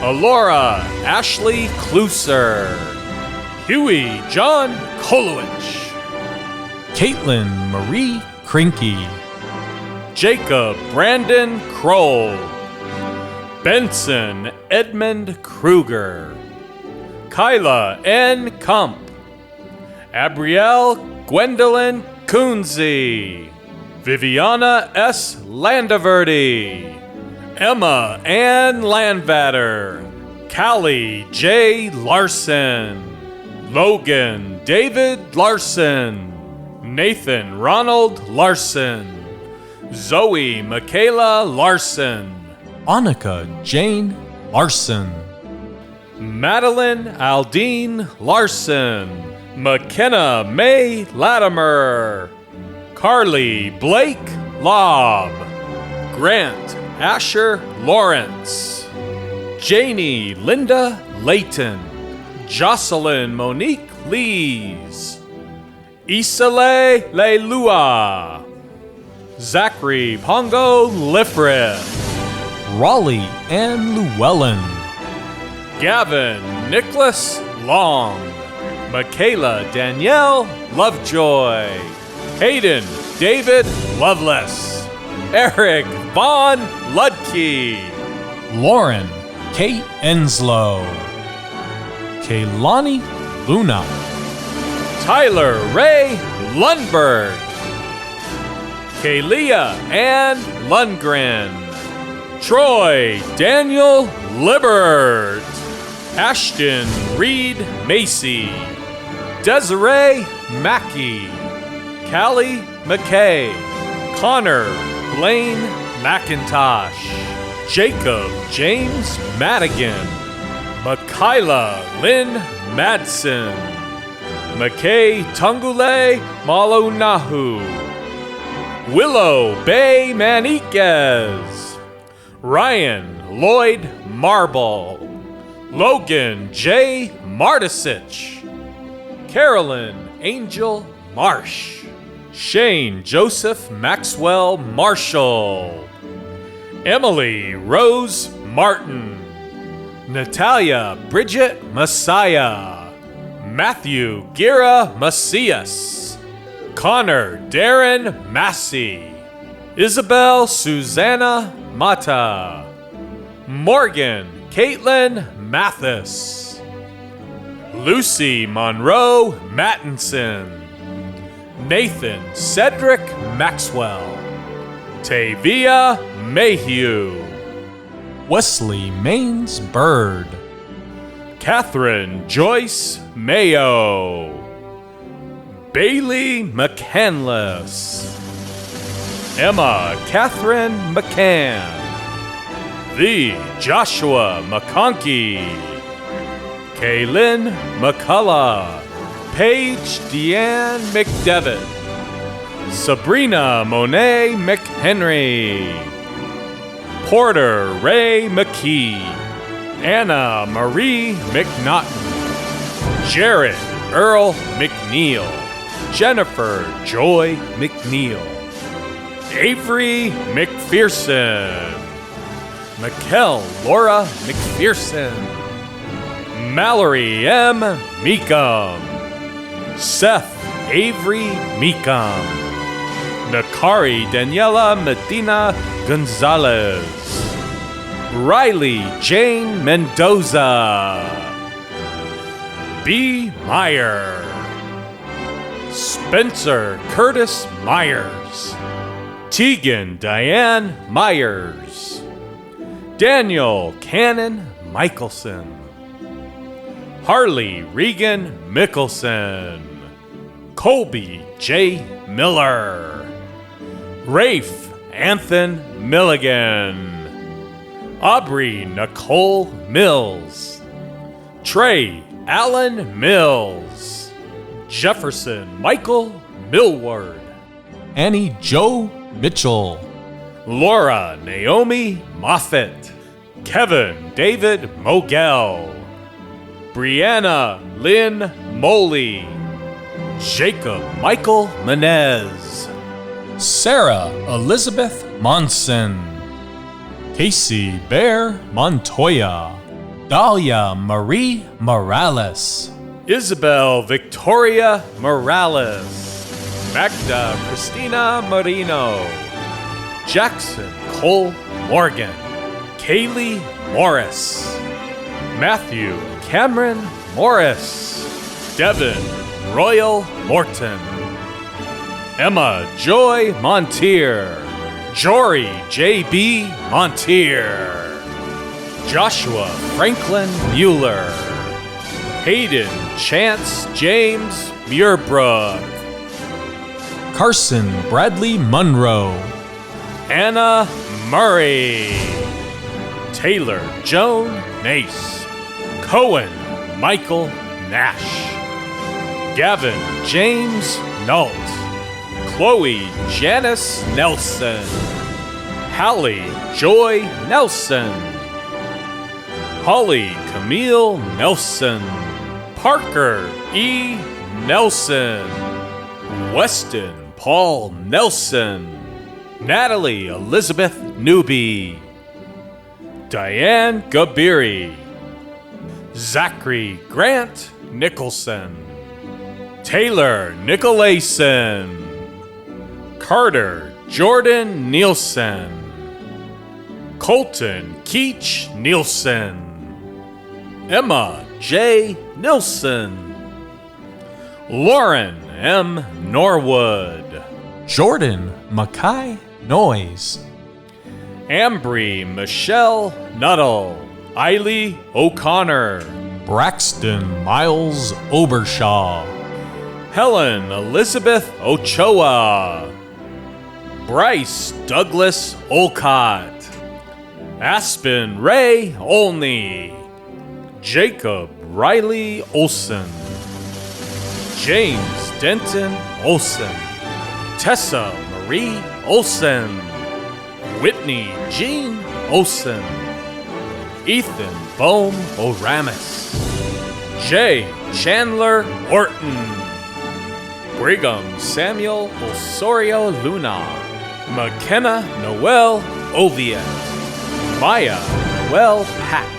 Speaker 13: Alora Ashley Kluser, Huey John Kolowich,
Speaker 14: Caitlin Marie Krinky,
Speaker 13: Jacob Brandon Kroll. Benson Edmund Kruger. Kyla N. Kump. Abrielle Gwendolyn Kunze. Viviana S. Landaverdi. Emma Ann Landvatter. Callie J. Larson. Logan David Larson. Nathan Ronald Larson. Zoe Michaela Larson.
Speaker 14: Annika Jane Larson.
Speaker 13: Madeline Aldine Larson. McKenna May Latimer. Carly Blake Lobb. Grant Asher Lawrence. Janie Linda Layton. Jocelyn Monique Lees. Isale Leilua. Zachary Pongo Lifrith.
Speaker 14: Raleigh Ann Llewellyn.
Speaker 13: Gavin Nicholas Long. Michaela Danielle Lovejoy. Hayden David Loveless. Eric Vaughn Ludke.
Speaker 14: Lauren Kate Enslow. Kaylani Luna.
Speaker 13: Tyler Ray Lundberg. Kalia Ann Lundgren. Troy Daniel Libert. Ashton Reed Macy. Desiree Mackey. Callie McKay. Connor Blaine McIntosh. Jacob James Madigan. Michaela Lynn Madsen. McKay Tungule Malonahu. Willow Bay Maniquez. Ryan Lloyd Marble. Logan J. Martisich. Carolyn Angel Marsh. Shane Joseph Maxwell Marshall. Emily Rose Martin. Natalia Bridget Messiah. Matthew Gira Macias. Connor Darren Massey. Isabel Susanna Mata. Morgan Caitlin Mathis. Lucy Monroe Mattinson. Nathan Cedric Maxwell. Tavia Mayhew.
Speaker 14: Wesley Maines Bird.
Speaker 13: Catherine Joyce Mayo. Bailey McCandless. Emma Catherine McCann. The Joshua McConkey. Kaylin McCullough. Paige Deanne McDevitt. Sabrina Monet McHenry. Porter Ray McKee. Anna Marie McNaughton. Jarrett Earl McNeil. Jennifer Joy McNeil. Avery McPherson. Mikkel Laura McPherson. Mallory M. Meekum. Seth Avery Meekum. Nakari Daniela Medina Gonzalez. Riley Jane Mendoza. B. Meyer. Spencer Curtis Myers. Tegan Diane Myers. Daniel Cannon Michelson. Harley Regan Mickelson. Colby J. Miller. Rafe Anthony Milligan. Aubrey Nicole Mills. Trey Allen Mills. Jefferson Michael Millward.
Speaker 14: Annie Joe Mitchell.
Speaker 13: Laura Naomi Moffett. Kevin David Mogel. Brianna Lynn Moley. Jacob Michael Menez.
Speaker 14: Sarah Elizabeth Monson. Casey Bear Montoya. Dahlia Marie Morales.
Speaker 13: Isabel Victoria Morales. Magda Cristina Marino. Jackson Cole Morgan, Kaylee Morris, Matthew Cameron Morris, Devin Royal Morton, Emma Joy Montier, Jory J.B. Montier, Joshua Franklin Mueller, Hayden Chance James Muirbrook,
Speaker 14: Carson Bradley Monroe,
Speaker 13: Anna Murray, Taylor Joan Nace, Cohen Michael Nash, Gavin James Nault, Chloe Janice Nelson, Hallie Joy Nelson, Holly Camille Nelson, Parker E. Nelson, Weston Paul Nelson, Natalie Elizabeth Newby, Diane Gabiri, Zachary Grant Nicholson, Taylor Nicolason, Carter Jordan Nielsen, Colton Keach Nielsen, Emma J. Nilsson, Lauren M. Norwood,
Speaker 14: Jordan Mackay Noyes,
Speaker 13: Ambry Michelle Nuttall, Eiley O'Connor,
Speaker 14: Braxton Miles Obershaw,
Speaker 13: Helen Elizabeth Ochoa, Bryce Douglas Olcott, Aspen Ray Olney, Jacob Riley Olson, James Denton Olson, Tessa Marie Olson, Whitney Jean Olson, Ethan Bohm Oramis, Jay Chandler Orton, Brigham Samuel Osorio Luna, McKenna Noel Oviet, Maya Noel Pack,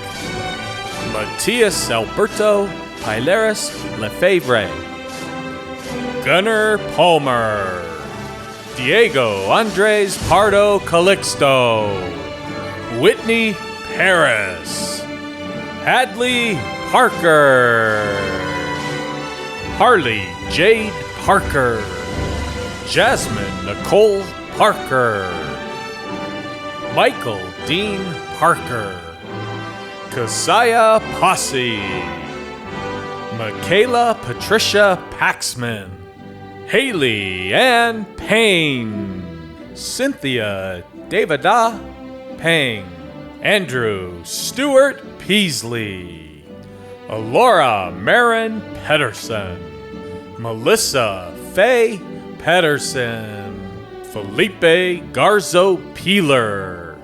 Speaker 13: Matias Alberto Pilaris Lefebvre, Gunnar Palmer, Diego Andres Pardo Calixto, Whitney Paris, Hadley Parker, Harley Jade Parker, Jasmine Nicole Parker, Michael Dean Parker, Keziah Posse, Michaela Patricia Paxman, Haley Ann Payne, Cynthia Davida Pang, Andrew Stewart Peasley, Alora Marin Pedersen, Melissa Faye Pedersen, Felipe Garzo Peeler,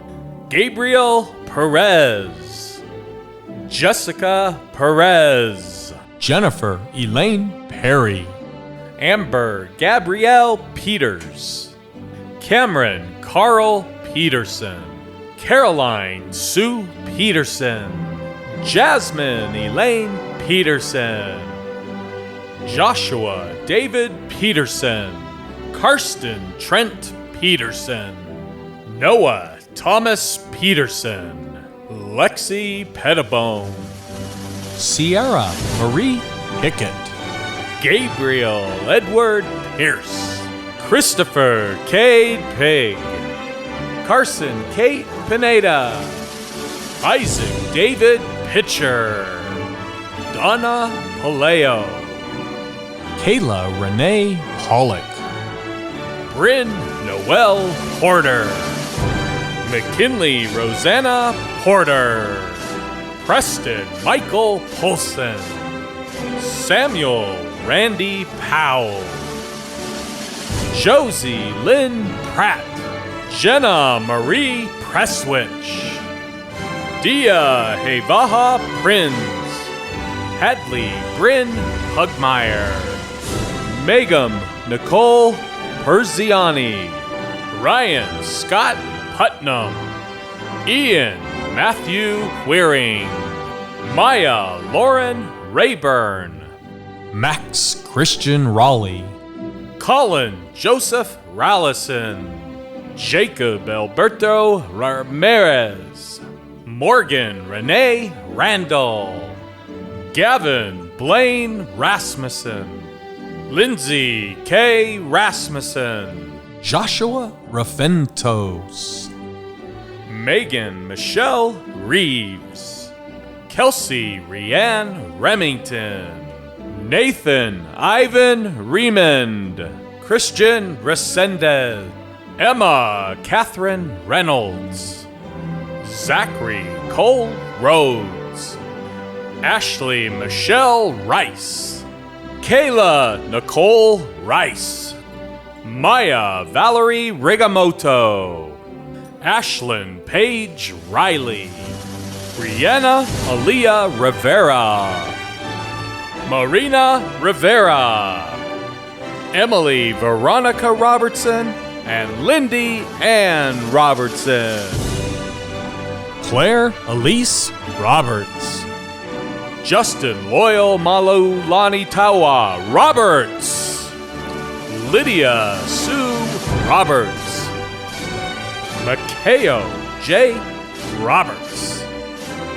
Speaker 13: Gabriel Perez, Jessica Perez,
Speaker 14: Jennifer Elaine Perry,
Speaker 13: Amber Gabrielle Peters, Cameron Carl Peterson, Caroline Sue Peterson, Jasmine Elaine Peterson, Joshua David Peterson, Karsten Trent Peterson, Noah Thomas Peterson, Lexi Pettibone,
Speaker 14: Sierra Marie Pickett,
Speaker 13: Gabriel Edward Pierce, Christopher Cade Pig, Carson Kate Pineda, Isaac David Pitcher, Donna Paleo,
Speaker 14: Kayla Renee Pollock,
Speaker 13: Bryn Noel Porter, McKinley Rosanna Porter, Preston Michael Polson, Samuel Randy Powell, Josie Lynn Pratt, Jenna Marie Presswich, Dia Hevaha Prinz, Hadley Bryn Hugmeyer, Megam Nicole Perziani, Ryan Scott Putnam, Ian Matthew Queering, Maya Lauren Rayburn,
Speaker 14: Max Christian Raleigh,
Speaker 13: Colin Joseph Rallison, Jacob Alberto Ramirez, Morgan Renee Randall, Gavin Blaine Rasmussen, Lindsay K. Rasmussen,
Speaker 14: Joshua Raffentos,
Speaker 13: Megan Michelle Reeves, Kelsey Rianne Remington, Nathan Ivan Remond, Christian Resendez, Emma Catherine Reynolds, Zachary Cole Rhodes, Ashley Michelle Rice, Kayla Nicole Rice, Maya Valerie Rigamoto, Ashlyn Paige Riley, Brianna Aaliyah Rivera, Marina Rivera, Emily Veronica Robertson, and Lindy Ann Robertson.
Speaker 14: Claire Elise Roberts,
Speaker 13: Justin Loyal Malulani Tawa Roberts, Lydia Sue Roberts, Makeo J. Roberts,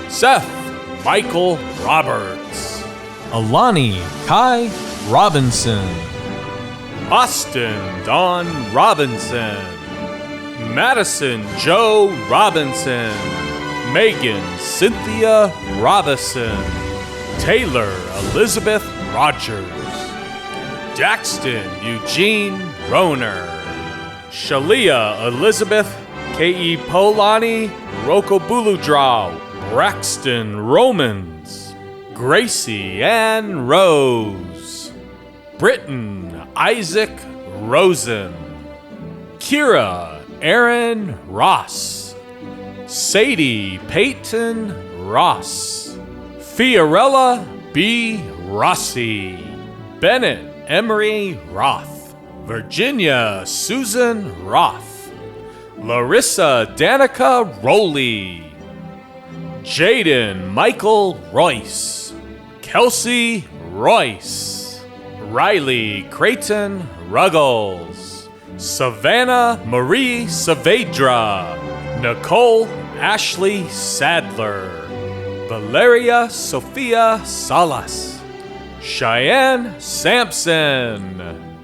Speaker 13: Seth Michael Roberts,
Speaker 14: Alani Kai Robinson,
Speaker 13: Austin Don Robinson, Madison Joe Robinson, Megan Cynthia Robinson, Taylor Elizabeth Rogers, Daxton Eugene Roner, Shalia Elizabeth K.E. Polani Rokobuludraw, Braxton Romans, Gracie Ann Rose, Britton Isaac Rosen, Kira Aaron Ross, Sadie Peyton Ross, Fiorella B. Rossi, Bennett Emery Roth, Virginia Susan Roth, Larissa Danica Rowley, Jaden Michael Royce, Kelsey Royce, Riley Creighton Ruggles, Savannah Marie Saavedra, Nicole Ashley Sadler, Valeria Sophia Salas, Cheyenne Sampson,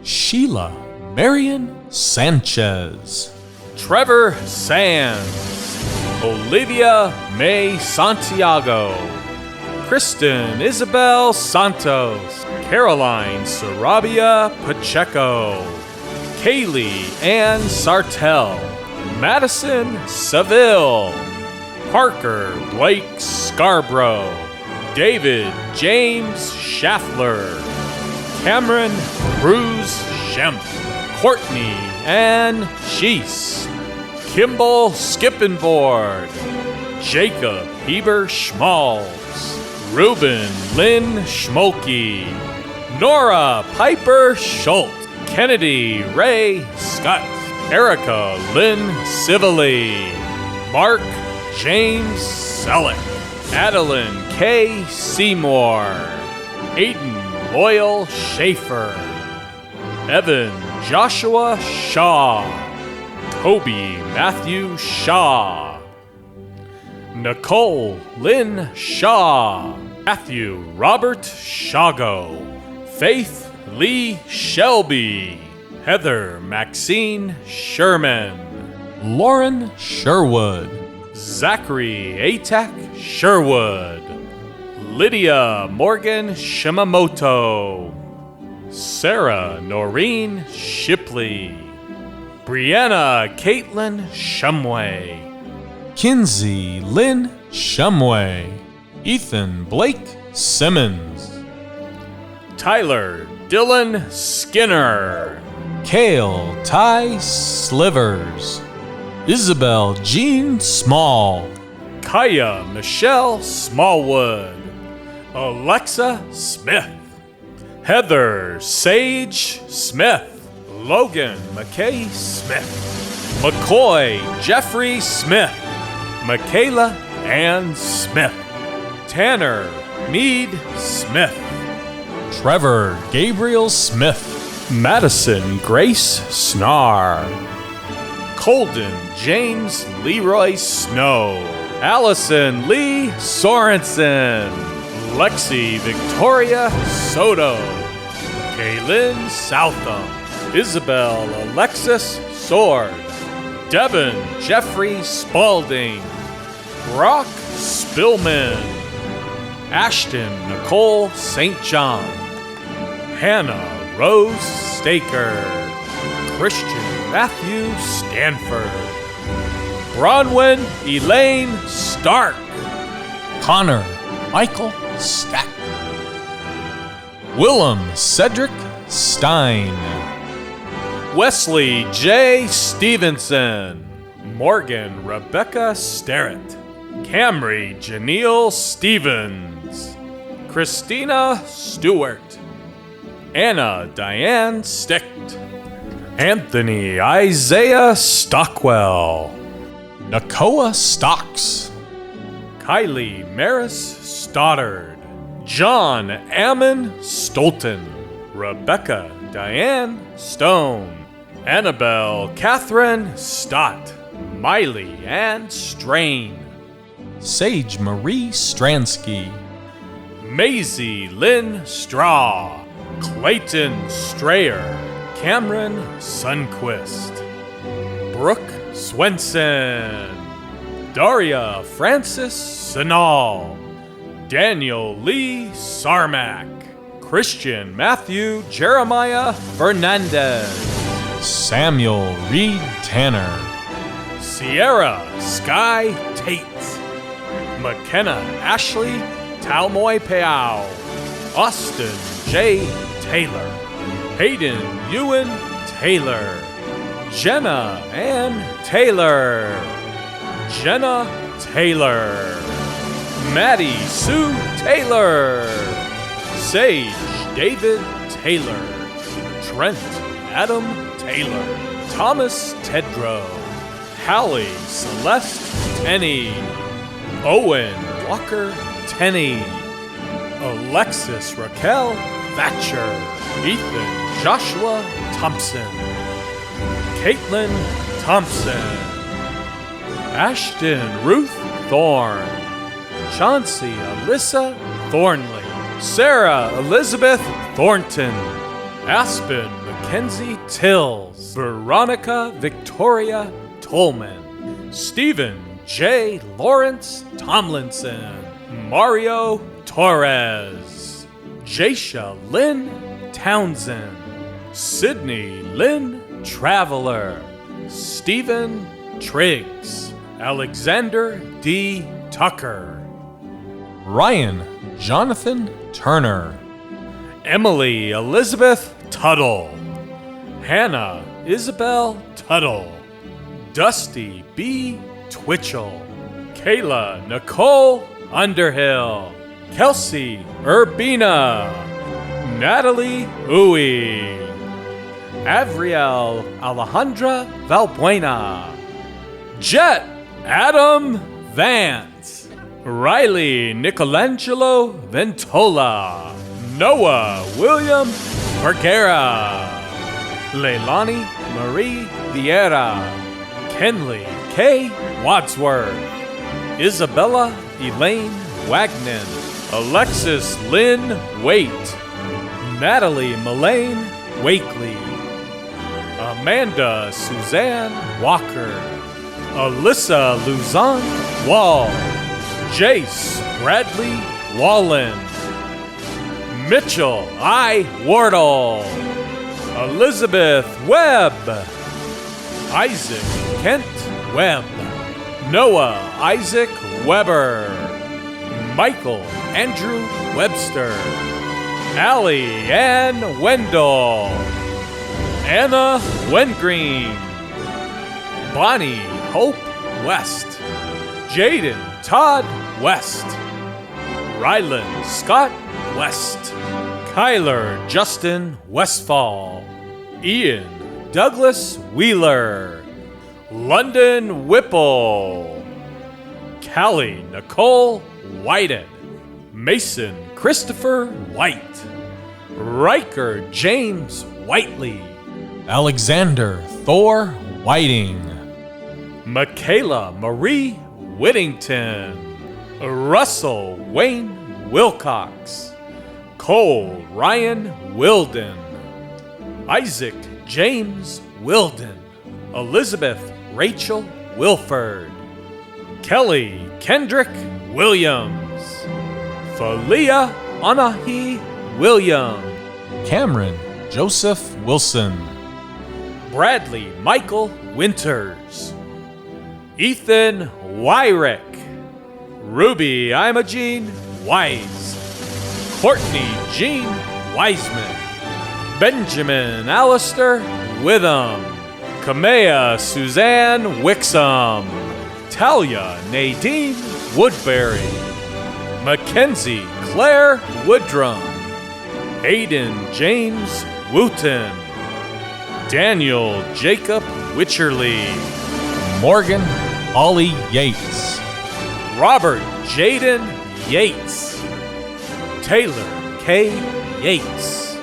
Speaker 14: Sheila Marion Sanchez,
Speaker 13: Trevor Sands, Olivia May Santiago, Kristen Isabel Santos, Caroline Sarabia Pacheco, Kaylee Ann Sartell, Madison Seville, Parker Blake Scarborough, David James Schaffler, Cameron Cruz Shemp, Courtney Ann Sheese, Kimball Skippenboard, Jacob Heber Schmalz, Ruben Lynn Schmolke, Nora Piper Schultz, Kennedy Ray Scott, Erica Lynn Civilly, Mark James Selleck, Adeline K. Seymour, Aiden Loyal Schaefer, Evan Joshua Shaw, Toby Matthew Shaw, Nicole Lynn Shaw, Matthew Robert Shago, Faith Lee Shelby, Heather Maxine Sherman,
Speaker 14: Lauren Sherwood,
Speaker 13: Zachary Atak Sherwood, Lydia Morgan Shimamoto, Sarah Noreen Shipley, Brianna Caitlin Shumway,
Speaker 14: Kinsey Lynn Shumway, Ethan Blake Simmons,
Speaker 13: Tyler Dylan Skinner,
Speaker 14: Kale Ty Slivers, Isabel Jean Small,
Speaker 13: Kaya Michelle Smallwood, Alexa Smith, Heather Sage Smith, Logan McKay Smith, McCoy Jeffrey Smith, Michaela Ann Smith, Tanner Mead Smith,
Speaker 14: Trevor Gabriel Smith,
Speaker 13: Madison Grace Snar, Colden James Leroy Snow, Allison Lee Sorensen, Lexi Victoria Soto, Kaylin Southam, Isabel Alexis Sword, Devin Jeffrey Spalding, Brock Spillman, Ashton Nicole St. John, Hannah Rose Staker, Christian Matthew Stanford, Bronwyn Elaine Stark,
Speaker 14: Connor Michael Stack, Willem Cedric Stein,
Speaker 13: Wesley J. Stevenson, Morgan Rebecca Starrett, Camry Janelle Stevens, Christina Stewart, Anna Diane Sticht, Anthony Isaiah Stockwell,
Speaker 14: Nakoa Stocks,
Speaker 13: Kylie Maris Stoddard, John Ammon Stolten, Rebecca Diane Stone, Annabelle Catherine Stott, Miley Ann Strain,
Speaker 14: Sage Marie Stransky,
Speaker 13: Maisie Lynn Straw, Clayton Strayer, Cameron Sunquist, Brooke Swenson, Daria Francis Sinal, Daniel Lee Sarmack, Christian Matthew Jeremiah Fernandez,
Speaker 14: Samuel Reed Tanner,
Speaker 13: Sierra Sky Tate, McKenna Ashley Talmoy Peao, Austin J. Taylor, Hayden Ewan Taylor, Jenna Ann Taylor, Jenna Taylor, Maddie Sue Taylor, Sage David Taylor, Trent Adam Taylor, Thomas Tedrow, Hallie Celeste Tenney, Owen Walker Tenney, Alexis Raquel Thatcher, Ethan Joshua Thompson, Caitlin Thompson, Ashton Ruth Thorne, Chauncey Alyssa Thornley, Sarah Elizabeth Thornton, Aspen Mackenzie Tills, Veronica Victoria Tolman, Stephen J. Lawrence Tomlinson, Mario Torres, Jasha Lynn Townsend, Sydney Lynn Traveler, Stephen Triggs, Alexander D. Tucker,
Speaker 14: Ryan Jonathan Turner,
Speaker 13: Emily Elizabeth Tuttle, Hannah Isabel Tuttle, Dusty B. Twitchell, Kayla Nicole Underhill, Kelsey Urbina, Natalie Uwe, Avriel Alejandra Valbuena, Jet Adam Vance, Riley Nicolangelo Ventola, Noah William Vergara, Leilani Marie Vieira, Kenley K. Wadsworth, Isabella Elaine Wagner, Alexis Lynn Waite, Natalie Mullane Wakely, Amanda Suzanne Walker, Alyssa Luzon Wall, Jace Bradley Wallen, Mitchell I. Wardle, Elizabeth Webb, Isaac Kent Webb, Noah Isaac Weber, Michael Andrew Webster, Allie Ann Wendell, Anna Wengreen, Bonnie Hope West, Jaden Todd West, Ryland Scott West, Kyler Justin Westfall, Ian Douglas Wheeler, London Whipple, Callie Nicole Whited, Mason Christopher White, Riker James Whiteley,
Speaker 14: Alexander Thor Whiting,
Speaker 13: Michaela Marie Whittington, Russell Wayne Wilcox, Cole Ryan Wilden, Isaac James Wilden, Elizabeth Rachel Wilford, Kelly Kendrick Williams, Falia Anahi Williams,
Speaker 14: Cameron Joseph Wilson,
Speaker 13: Bradley Michael Winters, Ethan Wyrick, Ruby Imogene Wise, Courtney Jean Wiseman, Benjamin Alistair Witham, Kamea Suzanne Wixom, Talia Nadine Woodbury, Mackenzie Claire Woodrum, Aiden James Wooten, Daniel Jacob Witcherly,
Speaker 14: Morgan Ollie Yates,
Speaker 13: Robert Jaden Yates, Taylor K. Yates,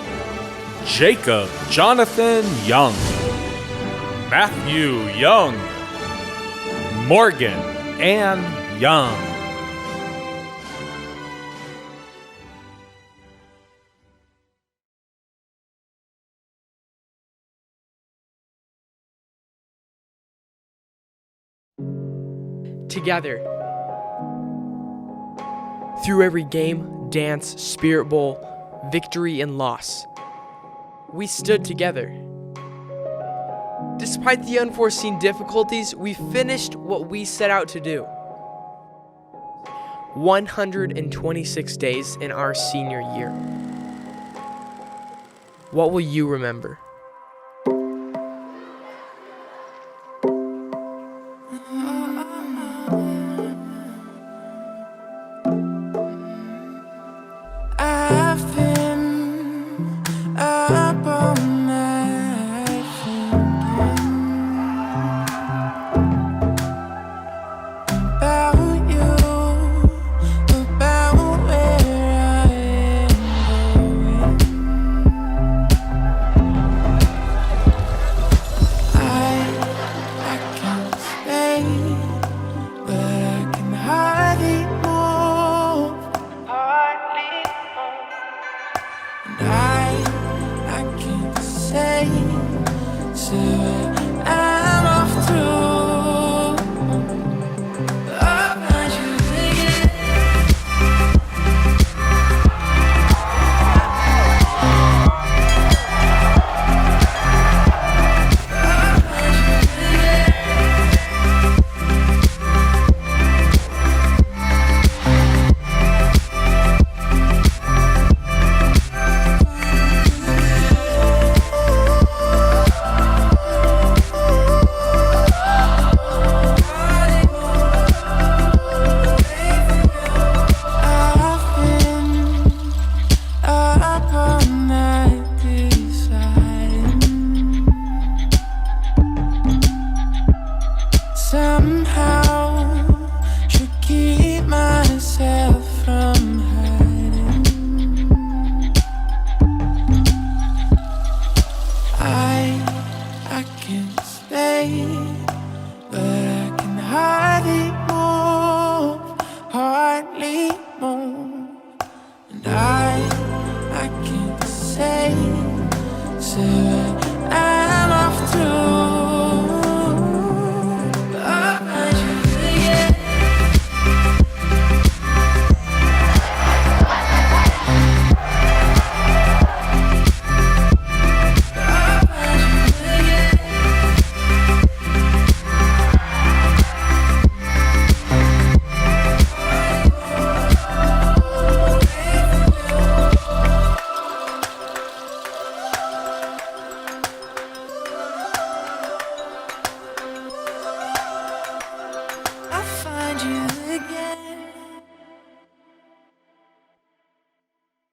Speaker 13: Jacob Jonathan Young, Matthew Young, Morgan Ann Young.
Speaker 5: Together. Through every game, dance, spirit bowl, victory, and loss, we stood together. Despite the unforeseen difficulties, we finished what we set out to do. 126 days in our senior year. What will you remember?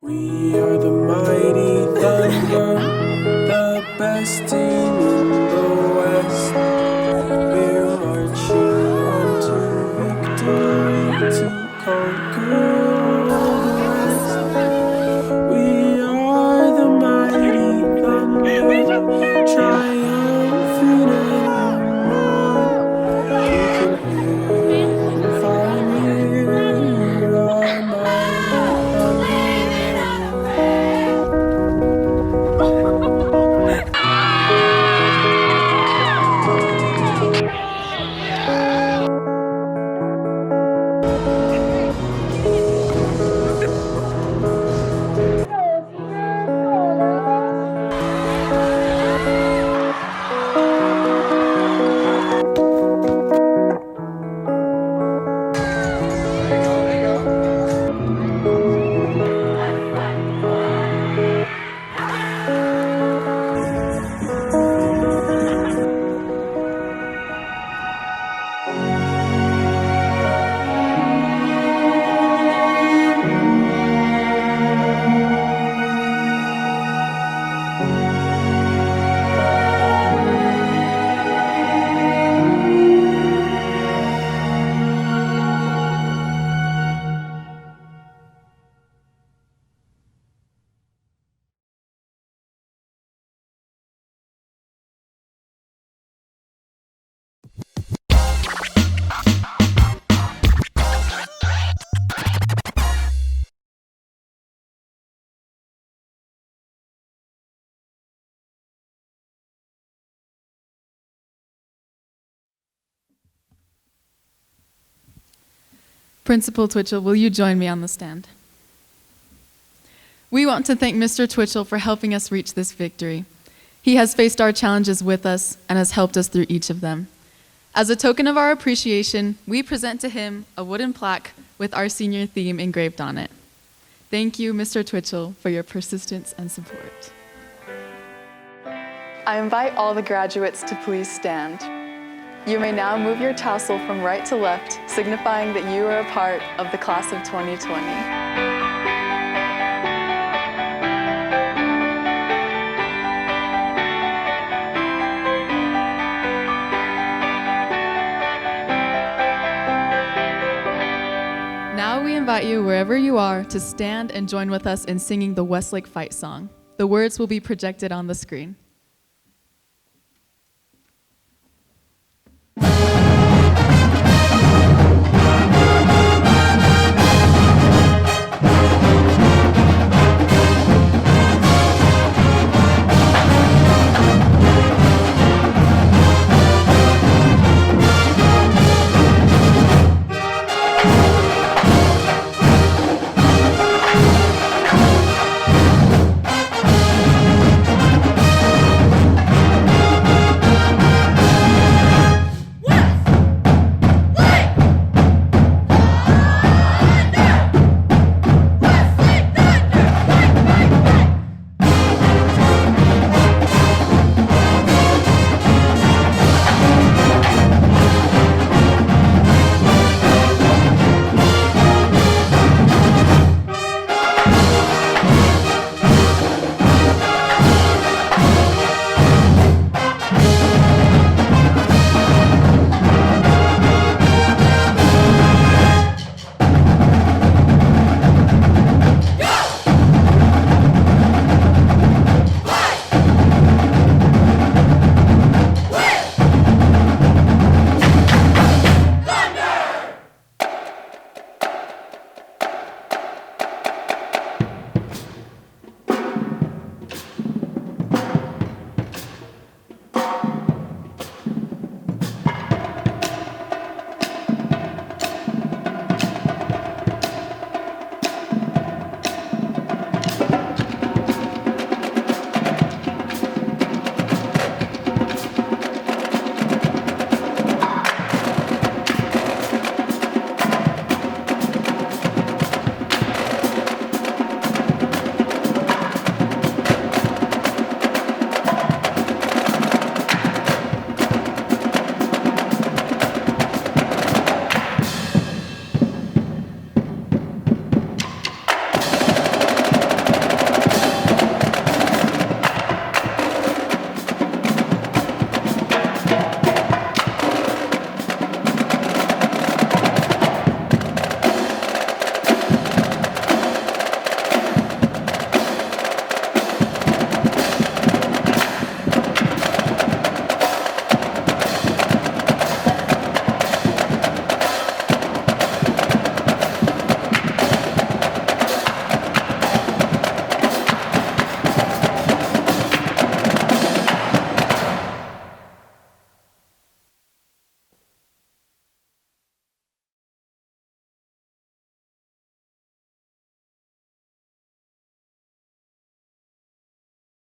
Speaker 15: We are the mighty Thunder, the best team in the West. We're marching on to victory to conquer all the rest. We are the mighty Thunder, triumphant evermore.
Speaker 1: Principal Twitchell, will you join me on the stand? We want to thank Mr. Twitchell for helping us reach this victory. He has faced our challenges with us and has helped us through each of them. As a token of our appreciation, we present to him a wooden plaque with our senior theme engraved on it. Thank you, Mr. Twitchell, for your persistence and support. I invite all the graduates to please stand. You may now move your tassel from right to left, signifying that you are a part of the class of 2020. Now we invite you, wherever you are, to stand and join with us in singing the Westlake fight song. The words will be projected on the screen.